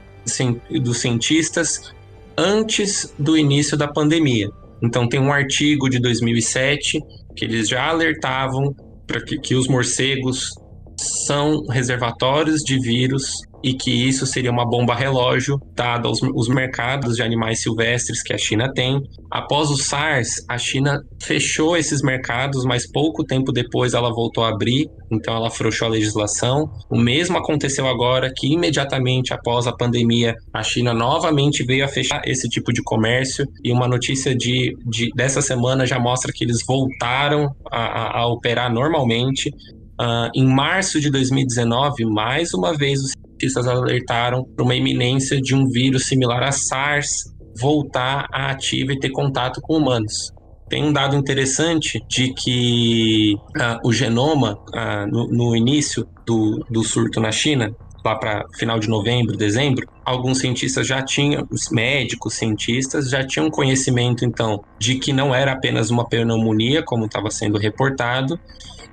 dos cientistas antes do início da pandemia. Então tem um artigo de 2007 que eles já alertavam para que os morcegos são reservatórios de vírus e que isso seria uma bomba relógio, dado os mercados de animais silvestres que a China tem. Após o SARS, a China fechou esses mercados, mas pouco tempo depois ela voltou a abrir, então ela afrouxou a legislação. O mesmo aconteceu agora, que imediatamente após a pandemia, a China novamente veio a fechar esse tipo de comércio, e uma notícia dessa semana já mostra que eles voltaram a operar normalmente. Em março de 2019, mais uma vez os cientistas alertaram para uma iminência de um vírus similar a SARS voltar à ativa e ter contato com humanos. Tem um dado interessante de que o genoma, no início do surto na China, lá para final de novembro, dezembro, alguns cientistas já tinham, os médicos, cientistas, já tinham conhecimento, então, de que não era apenas uma pneumonia, como estava sendo reportado,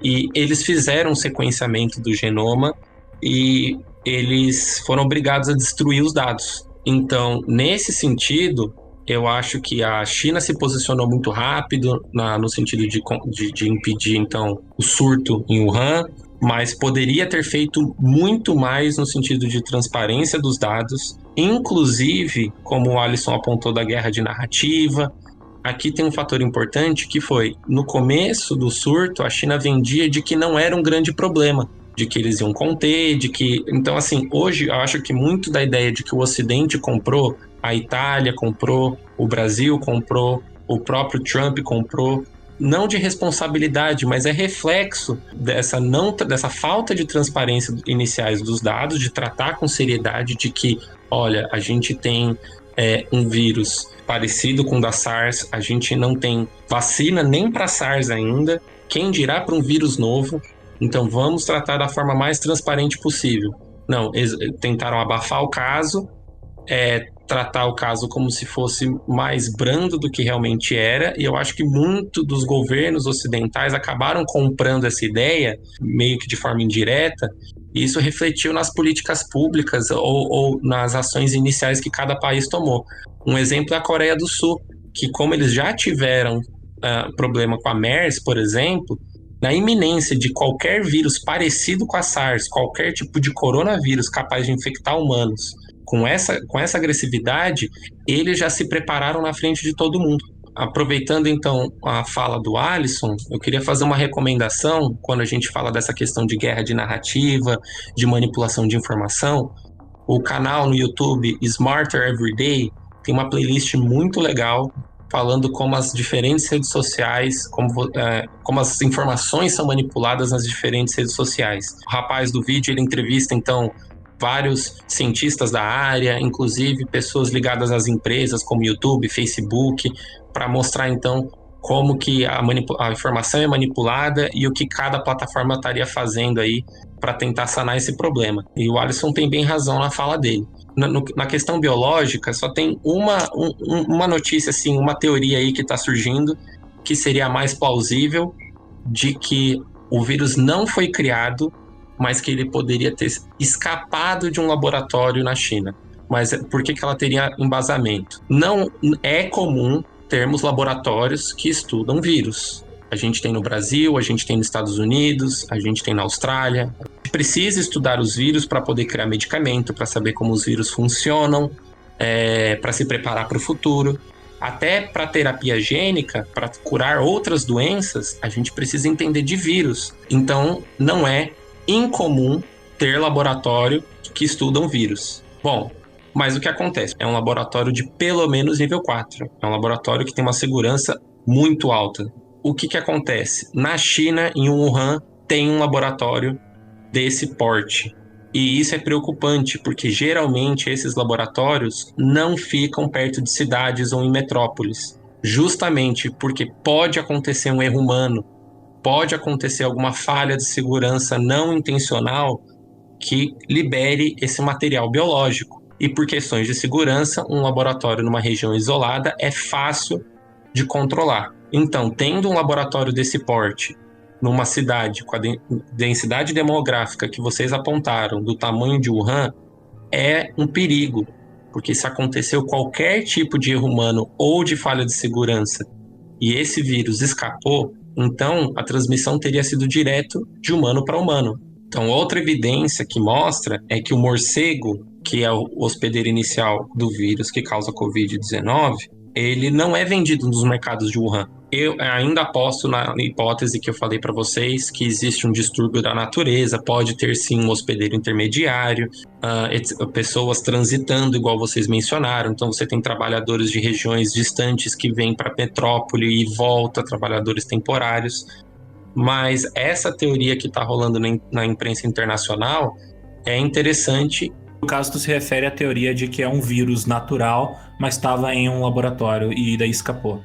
e eles fizeram um sequenciamento do genoma e eles foram obrigados a destruir os dados. Então, nesse sentido, eu acho que a China se posicionou muito rápido no sentido de impedir, então, o surto em Wuhan, mas poderia ter feito muito mais no sentido de transparência dos dados, inclusive, como o Alisson apontou, da guerra de narrativa. Aqui tem um fator importante que foi, no começo do surto, a China vendia de que não era um grande problema, de que eles iam conter, de que... Então, assim, hoje eu acho que muito da ideia de que o Ocidente comprou, a Itália comprou, o Brasil comprou, o próprio Trump comprou, não de responsabilidade, mas é reflexo dessa falta de transparência iniciais dos dados, de tratar com seriedade de que, olha, a gente tem um vírus parecido com o da SARS, a gente não tem vacina nem para SARS ainda, quem dirá para um vírus novo, então vamos tratar da forma mais transparente possível. Não, eles tentaram abafar o caso, tratar o caso como se fosse mais brando do que realmente era, e eu acho que muito dos governos ocidentais acabaram comprando essa ideia, meio que de forma indireta, e isso refletiu nas políticas públicas ou nas ações iniciais que cada país tomou. Um exemplo é a Coreia do Sul, que como eles já tiveram problema com a MERS, por exemplo, na iminência de qualquer vírus parecido com a SARS, qualquer tipo de coronavírus capaz de infectar humanos, com essa agressividade, eles já se prepararam na frente de todo mundo. Aproveitando então a fala do Alisson, eu queria fazer uma recomendação quando a gente fala dessa questão de guerra de narrativa, de manipulação de informação. O canal no YouTube Smarter Everyday tem uma playlist muito legal falando como as diferentes redes sociais, como as informações são manipuladas nas diferentes redes sociais. O rapaz do vídeo, ele entrevista então vários cientistas da área, inclusive pessoas ligadas às empresas como YouTube, Facebook, para mostrar então como que a informação é manipulada e o que cada plataforma estaria fazendo aí para tentar sanar esse problema. E o Alisson tem bem razão na fala dele. Na questão biológica, só tem uma notícia, assim, uma teoria aí que está surgindo, que seria a mais plausível, de que o vírus não foi criado, mas que ele poderia ter escapado de um laboratório na China. Mas por que ela teria embasamento? Não é comum termos laboratórios que estudam vírus. A gente tem no Brasil, a gente tem nos Estados Unidos, a gente tem na Austrália. A gente precisa estudar os vírus para poder criar medicamento, para saber como os vírus funcionam, para se preparar para o futuro. Até para terapia gênica, para curar outras doenças, a gente precisa entender de vírus. Então, não é incomum ter laboratório que estudam vírus. Bom, mas o que acontece? É um laboratório de pelo menos nível 4. É um laboratório que tem uma segurança muito alta. O que acontece? Na China, em Wuhan, tem um laboratório desse porte. E isso é preocupante, porque geralmente esses laboratórios não ficam perto de cidades ou em metrópoles. Justamente porque pode acontecer um erro humano, pode acontecer alguma falha de segurança não intencional que libere esse material biológico. E por questões de segurança, um laboratório numa região isolada é fácil de controlar. Então, tendo um laboratório desse porte numa cidade com a densidade demográfica que vocês apontaram, do tamanho de Wuhan, é um perigo. Porque se aconteceu qualquer tipo de erro humano ou de falha de segurança e esse vírus escapou, então a transmissão teria sido direto de humano para humano. Então, outra evidência que mostra é que o morcego, que é o hospedeiro inicial do vírus que causa Covid-19, ele não é vendido nos mercados de Wuhan. Eu ainda aposto na hipótese que eu falei para vocês, que existe um distúrbio da natureza, pode ter sim um hospedeiro intermediário, pessoas transitando, igual vocês mencionaram. Então você tem trabalhadores de regiões distantes que vêm para metrópole e volta, trabalhadores temporários. Mas essa teoria que está rolando na imprensa internacional é interessante. No caso, tu se refere à teoria de que é um vírus natural, mas estava em um laboratório e daí escapou.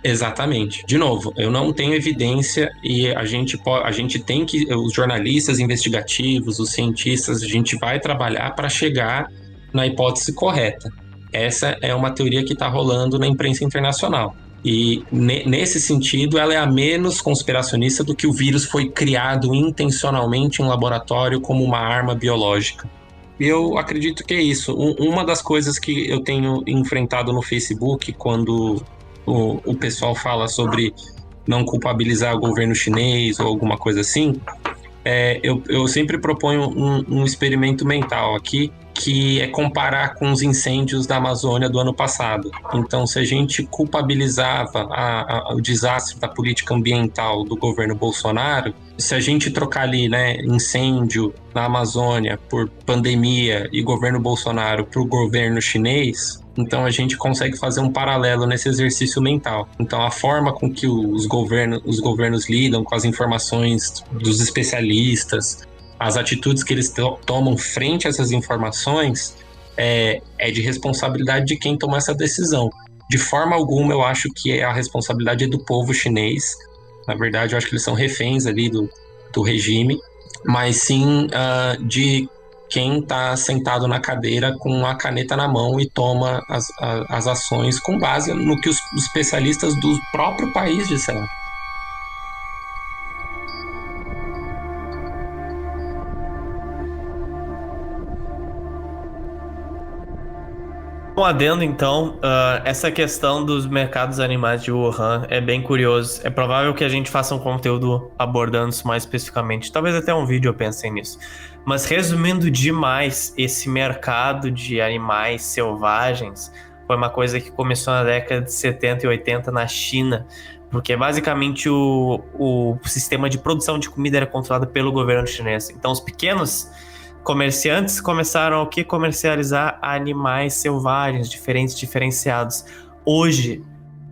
Exatamente. De novo, eu não tenho evidência e a gente tem que, os jornalistas investigativos, os cientistas, a gente vai trabalhar para chegar na hipótese correta. Essa é uma teoria que está rolando na imprensa internacional. E nesse sentido, ela é a menos conspiracionista do que o vírus foi criado intencionalmente em laboratório como uma arma biológica. Eu acredito que é isso. Uma das coisas que eu tenho enfrentado no Facebook, quando o pessoal fala sobre não culpabilizar o governo chinês ou alguma coisa assim, eu sempre proponho um experimento mental aqui, que é comparar com os incêndios da Amazônia do ano passado. Então, se a gente culpabilizava o desastre da política ambiental do governo Bolsonaro, se a gente trocar ali, né, incêndio na Amazônia por pandemia e governo Bolsonaro para o governo chinês, então a gente consegue fazer um paralelo nesse exercício mental. Então a forma com que os governos lidam com as informações dos especialistas, as atitudes que eles tomam frente a essas informações é de responsabilidade de quem toma essa decisão. De forma alguma eu acho que a responsabilidade é do povo chinês. Na verdade eu acho que eles são reféns ali do regime, mas sim de quem está sentado na cadeira com a caneta na mão e toma as ações com base no que os especialistas do próprio país disseram. Um adendo, então, essa questão dos mercados animais de Wuhan é bem curioso. É provável que a gente faça um conteúdo abordando isso mais especificamente. Talvez até um vídeo eu pensei nisso. Mas resumindo demais, esse mercado de animais selvagens foi uma coisa que começou na década de 70 e 80 na China, porque basicamente o sistema de produção de comida era controlado pelo governo chinês. Então os pequenos comerciantes começaram a comercializar animais selvagens, diferenciados. Hoje,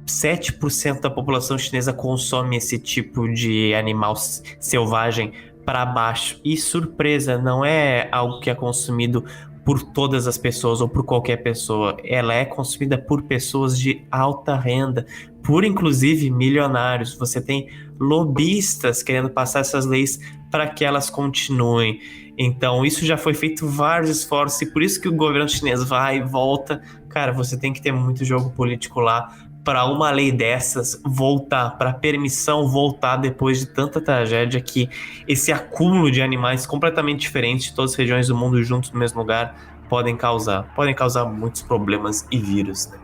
7% da população chinesa consome esse tipo de animal selvagem para baixo. E surpresa, não é algo que é consumido por todas as pessoas ou por qualquer pessoa. Ela é consumida por pessoas de alta renda, por inclusive milionários. Você tem lobistas querendo passar essas leis para que elas continuem. Então isso já foi feito vários esforços e por isso que o governo chinês vai e volta. Cara, você tem que ter muito jogo político lá para uma lei dessas voltar, para a permissão voltar depois de tanta tragédia que esse acúmulo de animais completamente diferentes de todas as regiões do mundo juntos no mesmo lugar podem causar muitos problemas e vírus, né?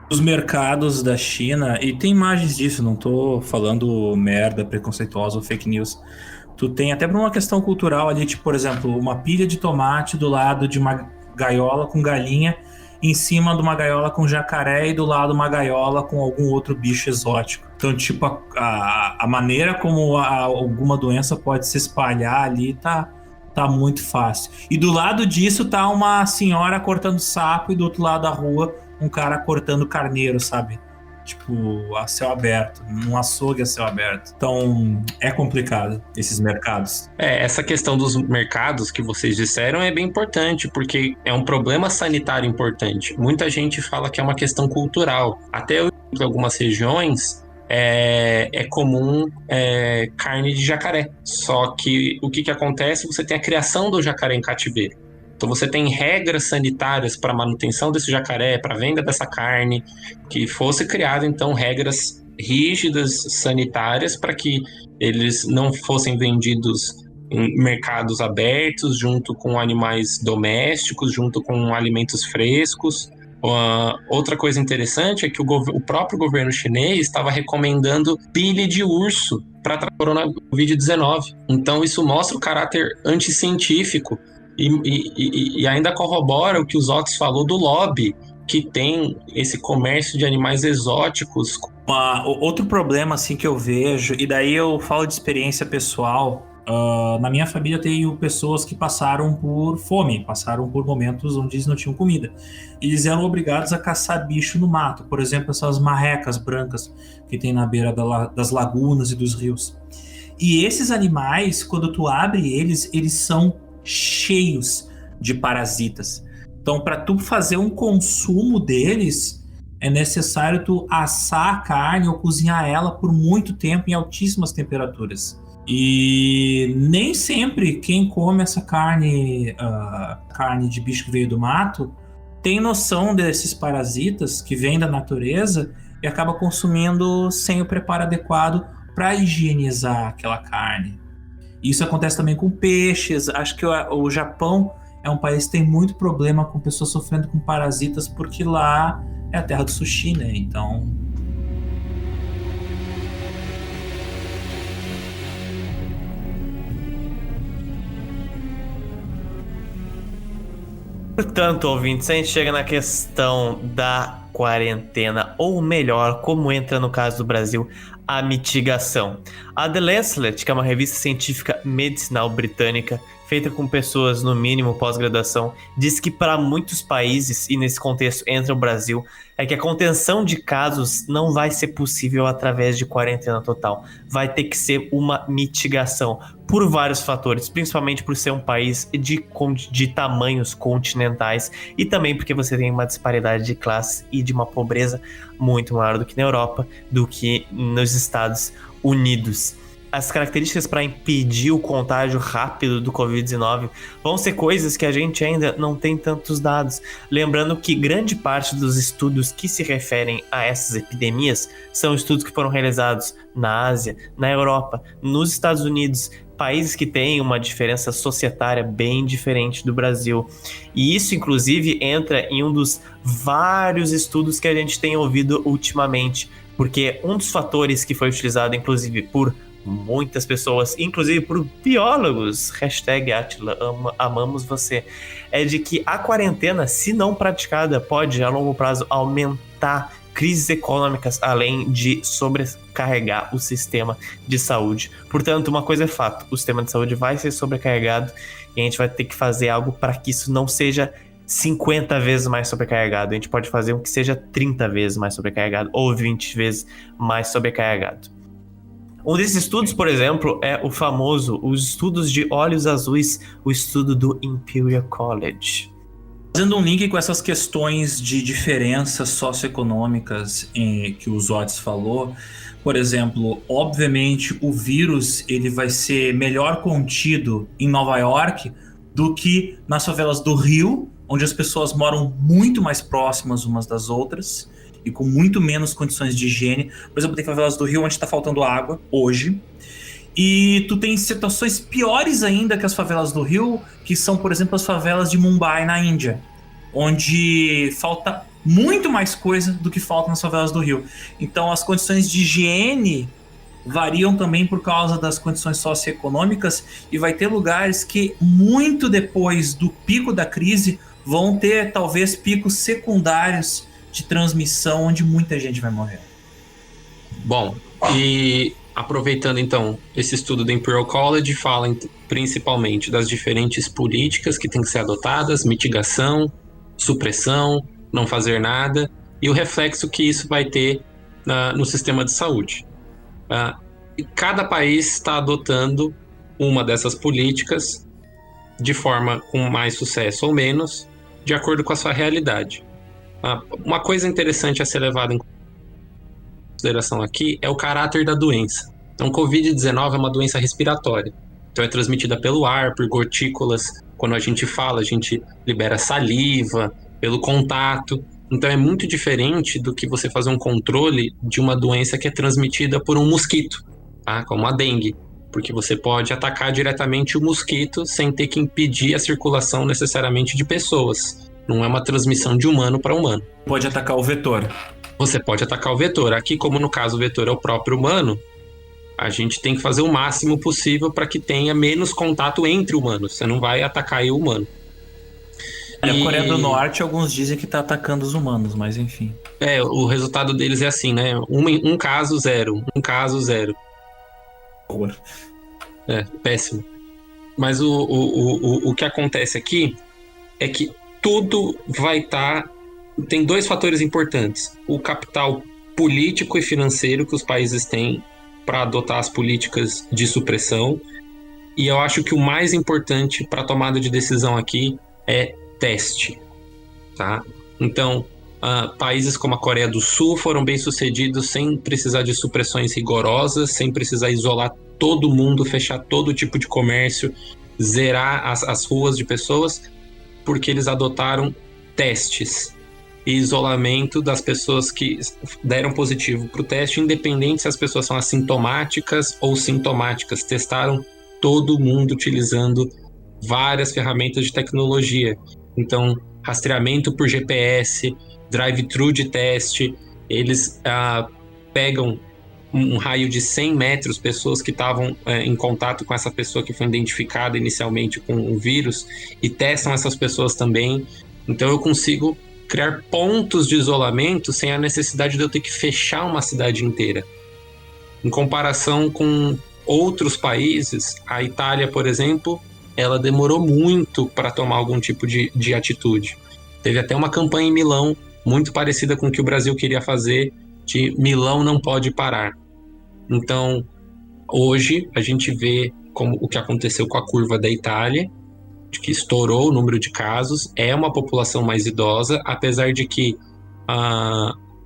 Os mercados da China, e tem imagens disso, não tô falando merda preconceituosa ou fake news. Tu tem até por uma questão cultural ali, tipo, por exemplo, uma pilha de tomate do lado de uma gaiola com galinha, em cima de uma gaiola com jacaré e do lado uma gaiola com algum outro bicho exótico. Então, tipo, a maneira como alguma doença pode se espalhar ali tá muito fácil. E do lado disso tá uma senhora cortando sapo e do outro lado da rua um cara cortando carneiro, sabe? Tipo, a céu aberto, num açougue a céu aberto. Então, é complicado esses mercados. Essa questão dos mercados que vocês disseram é bem importante, porque é um problema sanitário importante. Muita gente fala que é uma questão cultural. Até em algumas regiões é comum carne de jacaré. Só que o que acontece? Você tem a criação do jacaré em cativeiro. Então você tem regras sanitárias para manutenção desse jacaré, para venda dessa carne, que fosse criado então regras rígidas sanitárias para que eles não fossem vendidos em mercados abertos, junto com animais domésticos, junto com alimentos frescos. Outra coisa interessante é que o próprio governo chinês estava recomendando pele de urso para tratar o Covid-19. Então isso mostra o caráter anticientífico e ainda corrobora o que o Zox falou do lobby que tem esse comércio de animais exóticos. Outro problema assim que eu vejo, e daí eu falo de experiência pessoal, na minha família eu tenho pessoas que passaram por fome, passaram por momentos onde eles não tinham comida. E eles eram obrigados a caçar bicho no mato, por exemplo, essas marrecas brancas que tem na beira das lagunas e dos rios. E esses animais, quando tu abre eles são cheios de parasitas. Então, para tu fazer um consumo deles, é necessário tu assar a carne ou cozinhar ela por muito tempo em altíssimas temperaturas. E nem sempre quem come essa carne de bicho que veio do mato tem noção desses parasitas que vêm da natureza e acaba consumindo sem o preparo adequado para higienizar aquela carne. Isso acontece também com peixes. Acho que o Japão é um país que tem muito problema com pessoas sofrendo com parasitas, porque lá é a terra do sushi, né? Então... Portanto, ouvintes, a gente chega na questão da quarentena, ou melhor, como entra no caso do Brasil, a mitigação. A The Lancet, que é uma revista científica medicinal britânica, feita com pessoas no mínimo pós-graduação, diz que para muitos países, e nesse contexto entra o Brasil, é que a contenção de casos não vai ser possível através de quarentena total. Vai ter que ser uma mitigação por vários fatores, principalmente por ser um país de tamanhos continentais e também porque você tem uma disparidade de classe e de uma pobreza muito maior do que na Europa, do que nos Estados Unidos. As características para impedir o contágio rápido do Covid-19 vão ser coisas que a gente ainda não tem tantos dados. Lembrando que grande parte dos estudos que se referem a essas epidemias são estudos que foram realizados na Ásia, na Europa, nos Estados Unidos, países que têm uma diferença societária bem diferente do Brasil. E isso, inclusive, entra em um dos vários estudos que a gente tem ouvido ultimamente, porque um dos fatores que foi utilizado, inclusive, por muitas pessoas, inclusive por biólogos, hashtag Atila, amamos você, é de que a quarentena, se não praticada, pode a longo prazo aumentar crises econômicas, além de sobrecarregar o sistema de saúde. Portanto, uma coisa é fato, o sistema de saúde vai ser sobrecarregado e a gente vai ter que fazer algo para que isso não seja 50 vezes mais sobrecarregado. A gente pode fazer um que seja 30 vezes mais sobrecarregado ou 20 vezes mais sobrecarregado. Um desses estudos, por exemplo, é o famoso, os estudos de olhos azuis, o estudo do Imperial College. Fazendo um link com essas questões de diferenças socioeconômicas que o Zotes falou, por exemplo, obviamente o vírus ele vai ser melhor contido em Nova York do que nas favelas do Rio, onde as pessoas moram muito mais próximas umas das outras e com muito menos condições de higiene. Por exemplo, tem favelas do Rio onde está faltando água hoje. E tu tem situações piores ainda que as favelas do Rio, que são, por exemplo, as favelas de Mumbai, na Índia, onde falta muito mais coisa do que falta nas favelas do Rio. Então, as condições de higiene variam também por causa das condições socioeconômicas, e vai ter lugares que, muito depois do pico da crise, vão ter, talvez, picos secundários de transmissão, onde muita gente vai morrer. Bom, e aproveitando então esse estudo do Imperial College, fala principalmente das diferentes políticas que têm que ser adotadas, mitigação, supressão, não fazer nada, e o reflexo que isso vai ter no sistema de saúde. E cada país está adotando uma dessas políticas de forma com mais sucesso ou menos, de acordo com a sua realidade. Uma coisa interessante a ser levada em consideração aqui é o caráter da doença. Então, Covid-19 é uma doença respiratória. Então, é transmitida pelo ar, por gotículas. Quando a gente fala, a gente libera saliva, pelo contato. Então, é muito diferente do que você fazer um controle de uma doença que é transmitida por um mosquito, tá? Como a dengue. Porque você pode atacar diretamente o mosquito sem ter que impedir a circulação necessariamente de pessoas. Não é uma transmissão de humano para humano. Pode atacar o vetor. Você pode atacar o vetor. Aqui, como no caso o vetor é o próprio humano, a gente tem que fazer o máximo possível para que tenha menos contato entre humanos. Você não vai atacar o humano. A Coreia do Norte, alguns dizem que está atacando os humanos, mas enfim. O resultado deles é assim, né? Um caso, zero. Um caso, zero. Horror. Péssimo. Mas o que acontece aqui é que tudo vai estar... Tem dois fatores importantes. O capital político e financeiro que os países têm para adotar as políticas de supressão. E eu acho que o mais importante para a tomada de decisão aqui é teste. Tá? Então, países como a Coreia do Sul foram bem-sucedidos sem precisar de supressões rigorosas, sem precisar isolar todo mundo, fechar todo tipo de comércio, zerar as ruas de pessoas, porque eles adotaram testes e isolamento das pessoas que deram positivo para o teste, independente se as pessoas são assintomáticas ou sintomáticas. Testaram todo mundo utilizando várias ferramentas de tecnologia. Então, rastreamento por GPS, drive-thru de teste, eles pegam um raio de 100 metros, pessoas que estavam em contato com essa pessoa que foi identificada inicialmente com o vírus, e testam essas pessoas também. Então eu consigo criar pontos de isolamento sem a necessidade de eu ter que fechar uma cidade inteira. Em comparação com outros países, a Itália, por exemplo, ela demorou muito para tomar algum tipo de atitude. Teve até uma campanha em Milão, muito parecida com o que o Brasil queria fazer, de Milão não pode parar. Então, hoje, a gente vê como o que aconteceu com a curva da Itália, de que estourou o número de casos, é uma população mais idosa, apesar de que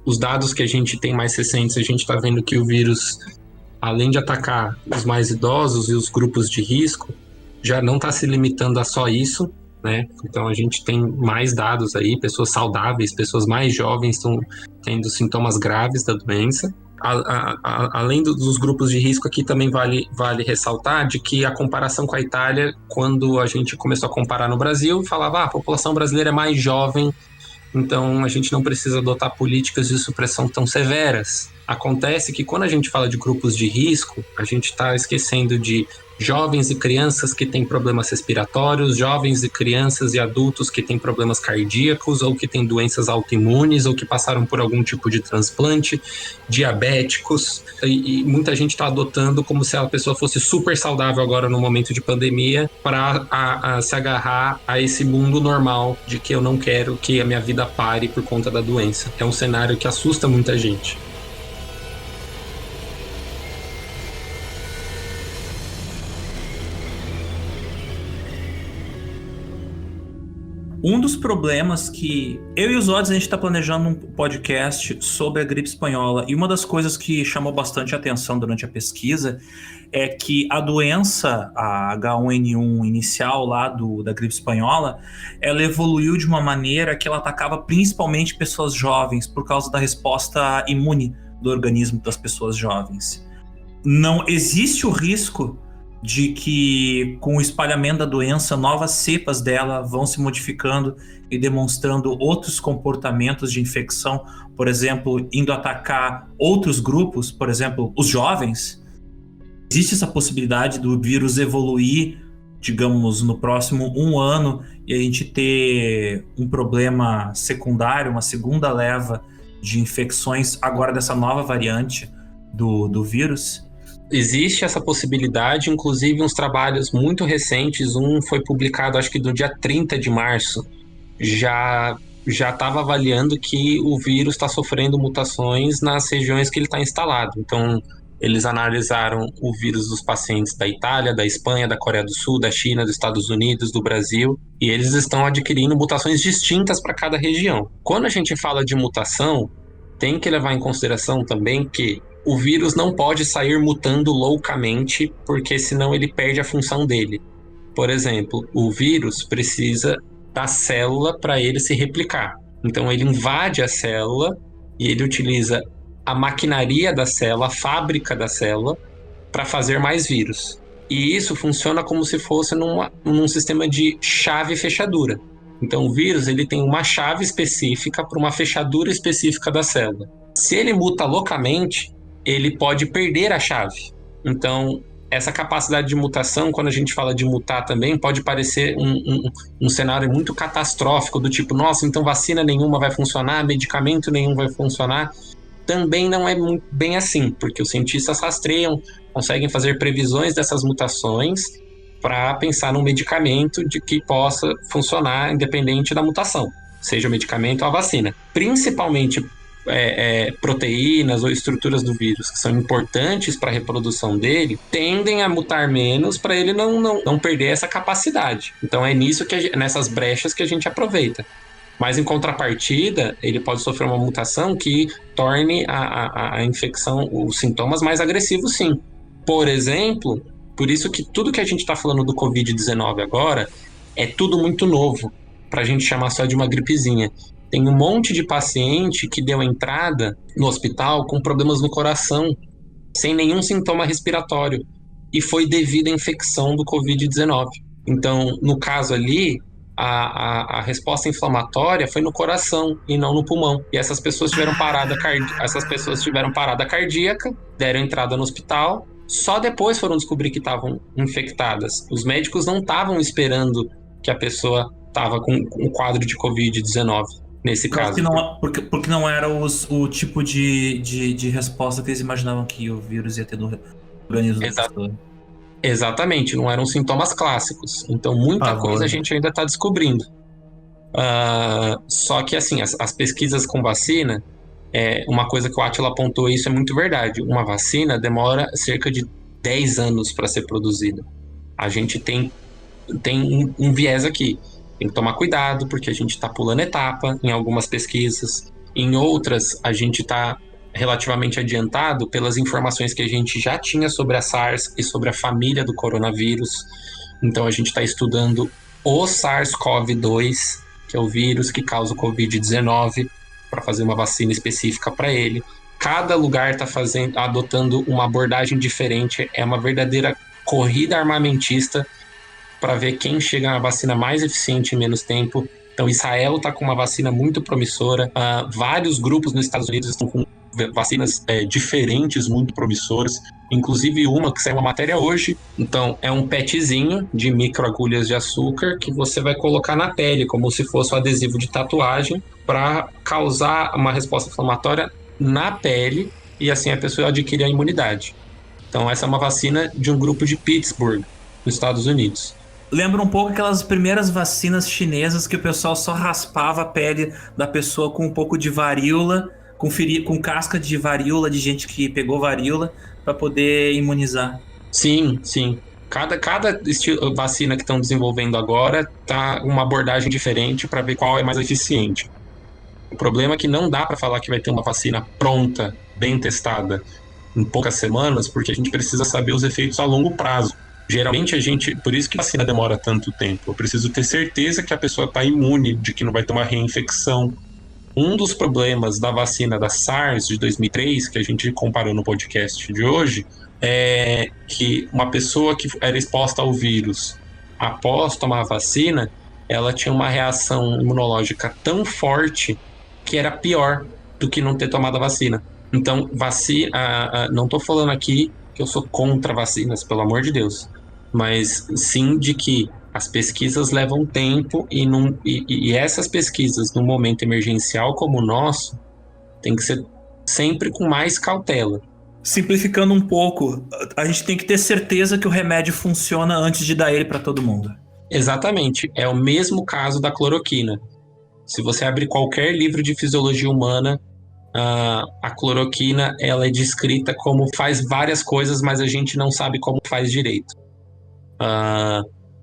os dados que a gente tem mais recentes, a gente está vendo que o vírus, além de atacar os mais idosos e os grupos de risco, já não está se limitando a só isso, né? Então a gente tem mais dados aí, pessoas saudáveis, pessoas mais jovens estão tendo sintomas graves da doença. Além dos grupos de risco, aqui também vale ressaltar de que a comparação com a Itália, quando a gente começou a comparar no Brasil, falava a população brasileira é mais jovem, então a gente não precisa adotar políticas de supressão tão severas. Acontece que quando a gente fala de grupos de risco, a gente está esquecendo de jovens e crianças que têm problemas respiratórios, jovens e crianças e adultos que têm problemas cardíacos ou que têm doenças autoimunes ou que passaram por algum tipo de transplante, diabéticos, e muita gente está adotando como se a pessoa fosse super saudável agora no momento de pandemia para se agarrar a esse mundo normal de que eu não quero que a minha vida pare por conta da doença. É um cenário que assusta muita gente. Um dos problemas que eu e os Odds, a gente está planejando um podcast sobre a gripe espanhola, e uma das coisas que chamou bastante atenção durante a pesquisa é que a doença, a H1N1 inicial lá da gripe espanhola, ela evoluiu de uma maneira que ela atacava principalmente pessoas jovens por causa da resposta imune do organismo das pessoas jovens. Não existe o risco de que, com o espalhamento da doença, novas cepas dela vão se modificando e demonstrando outros comportamentos de infecção, por exemplo, indo atacar outros grupos, por exemplo, os jovens. Existe essa possibilidade do vírus evoluir, digamos, no próximo 1 ano e a gente ter um problema secundário, uma segunda leva de infecções agora dessa nova variante do vírus? Existe essa possibilidade, inclusive uns trabalhos muito recentes, um foi publicado acho que no dia 30 de março, já estava avaliando que o vírus está sofrendo mutações nas regiões que ele está instalado. Então, eles analisaram o vírus dos pacientes da Itália, da Espanha, da Coreia do Sul, da China, dos Estados Unidos, do Brasil, e eles estão adquirindo mutações distintas para cada região. Quando a gente fala de mutação, tem que levar em consideração também que o vírus não pode sair mutando loucamente, porque senão ele perde a função dele. Por exemplo, o vírus precisa da célula para ele se replicar. Então ele invade a célula e ele utiliza a maquinaria da célula, a fábrica da célula, para fazer mais vírus. E isso funciona como se fosse num sistema de chave e fechadura. Então o vírus ele tem uma chave específica para uma fechadura específica da célula. Se ele muta loucamente, ele pode perder a chave. Então, essa capacidade de mutação, quando a gente fala de mutar também, pode parecer um cenário muito catastrófico, do tipo, nossa, então vacina nenhuma vai funcionar, medicamento nenhum vai funcionar. Também não é muito bem assim, porque os cientistas rastreiam, conseguem fazer previsões dessas mutações para pensar num medicamento de que possa funcionar independente da mutação, seja o medicamento ou a vacina. Principalmente proteínas ou estruturas do vírus que são importantes para a reprodução dele, tendem a mutar menos para ele não perder essa capacidade. Então é nessas brechas que a gente aproveita. Mas em contrapartida, ele pode sofrer uma mutação que torne a infecção, os sintomas mais agressivos, sim. Por exemplo, por isso que tudo que a gente está falando do Covid-19 agora é tudo muito novo, para a gente chamar só de uma gripezinha. Tem um monte de paciente que deu entrada no hospital com problemas no coração, sem nenhum sintoma respiratório, e foi devido à infecção do Covid-19. Então, no caso ali, a resposta inflamatória foi no coração e não no pulmão. E essas pessoas tiveram parada cardíaca, deram entrada no hospital, só depois foram descobrir que estavam infectadas. Os médicos não estavam esperando que a pessoa estava com um quadro de Covid-19, nesse caso. Porque não era o tipo de resposta que eles imaginavam que o vírus ia ter no organismo da pessoa. Exatamente, não eram sintomas clássicos. Então, muita coisa a gente ainda está descobrindo. Só que, assim, as pesquisas com vacina, uma coisa que o Átila apontou, isso é muito verdade. Uma vacina demora cerca de 10 anos para ser produzida. A gente tem um viés aqui. Tem que tomar cuidado, porque a gente está pulando etapa em algumas pesquisas. Em outras, a gente está relativamente adiantado pelas informações que a gente já tinha sobre a SARS e sobre a família do coronavírus. Então, a gente está estudando o SARS-CoV-2, que é o vírus que causa o Covid-19, para fazer uma vacina específica para ele. Cada lugar está adotando uma abordagem diferente. É uma verdadeira corrida armamentista para ver quem chega na vacina mais eficiente em menos tempo. Então, Israel está com uma vacina muito promissora. Vários grupos nos Estados Unidos estão com vacinas diferentes, muito promissoras. Inclusive uma que saiu uma matéria hoje. Então, é um petzinho de microagulhas de açúcar que você vai colocar na pele, como se fosse um adesivo de tatuagem, para causar uma resposta inflamatória na pele e assim a pessoa adquire a imunidade. Então, essa é uma vacina de um grupo de Pittsburgh, nos Estados Unidos. Lembra um pouco aquelas primeiras vacinas chinesas que o pessoal só raspava a pele da pessoa com um pouco de varíola, com casca de varíola, de gente que pegou varíola, para poder imunizar. Sim, sim. Cada estilo, vacina que estão desenvolvendo agora tá uma abordagem diferente para ver qual é mais eficiente. O problema é que não dá para falar que vai ter uma vacina pronta, bem testada, em poucas semanas, porque a gente precisa saber os efeitos a longo prazo. Geralmente por isso que a vacina demora tanto tempo. Eu preciso ter certeza que a pessoa está imune, de que não vai ter uma reinfecção. Um dos problemas da vacina da SARS de 2003, que a gente comparou no podcast de hoje, é que uma pessoa que era exposta ao vírus após tomar a vacina, ela tinha uma reação imunológica tão forte que era pior do que não ter tomado a vacina. Então, não estou falando aqui que eu sou contra vacinas, pelo amor de Deus, mas sim de que as pesquisas levam tempo e essas pesquisas, num momento emergencial como o nosso, tem que ser sempre com mais cautela. Simplificando um pouco, a gente tem que ter certeza que o remédio funciona antes de dar ele para todo mundo. Exatamente, é o mesmo caso da cloroquina. Se você abrir qualquer livro de fisiologia humana, a cloroquina ela é descrita como faz várias coisas, mas a gente não sabe como faz direito.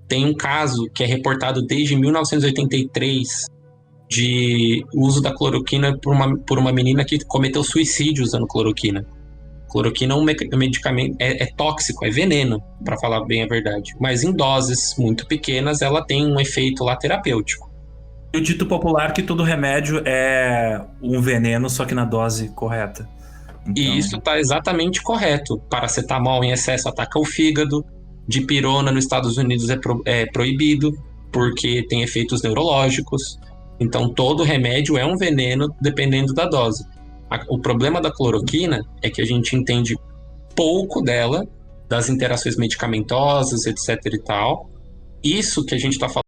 Tem um caso que é reportado desde 1983 de uso da cloroquina por uma menina que cometeu suicídio usando cloroquina. Cloroquina é um medicamento, é tóxico, é veneno, para falar bem a verdade. Mas em doses muito pequenas ela tem um efeito lá terapêutico. O dito popular que todo remédio é um veneno, só que na dose correta. Então... E isso está exatamente correto. Paracetamol em excesso ataca o fígado. Dipirona nos Estados Unidos é proibido, porque tem efeitos neurológicos. Então todo remédio é um veneno, dependendo da dose. O problema da cloroquina é que a gente entende pouco dela, das interações medicamentosas, etc e tal. Isso que a gente está falando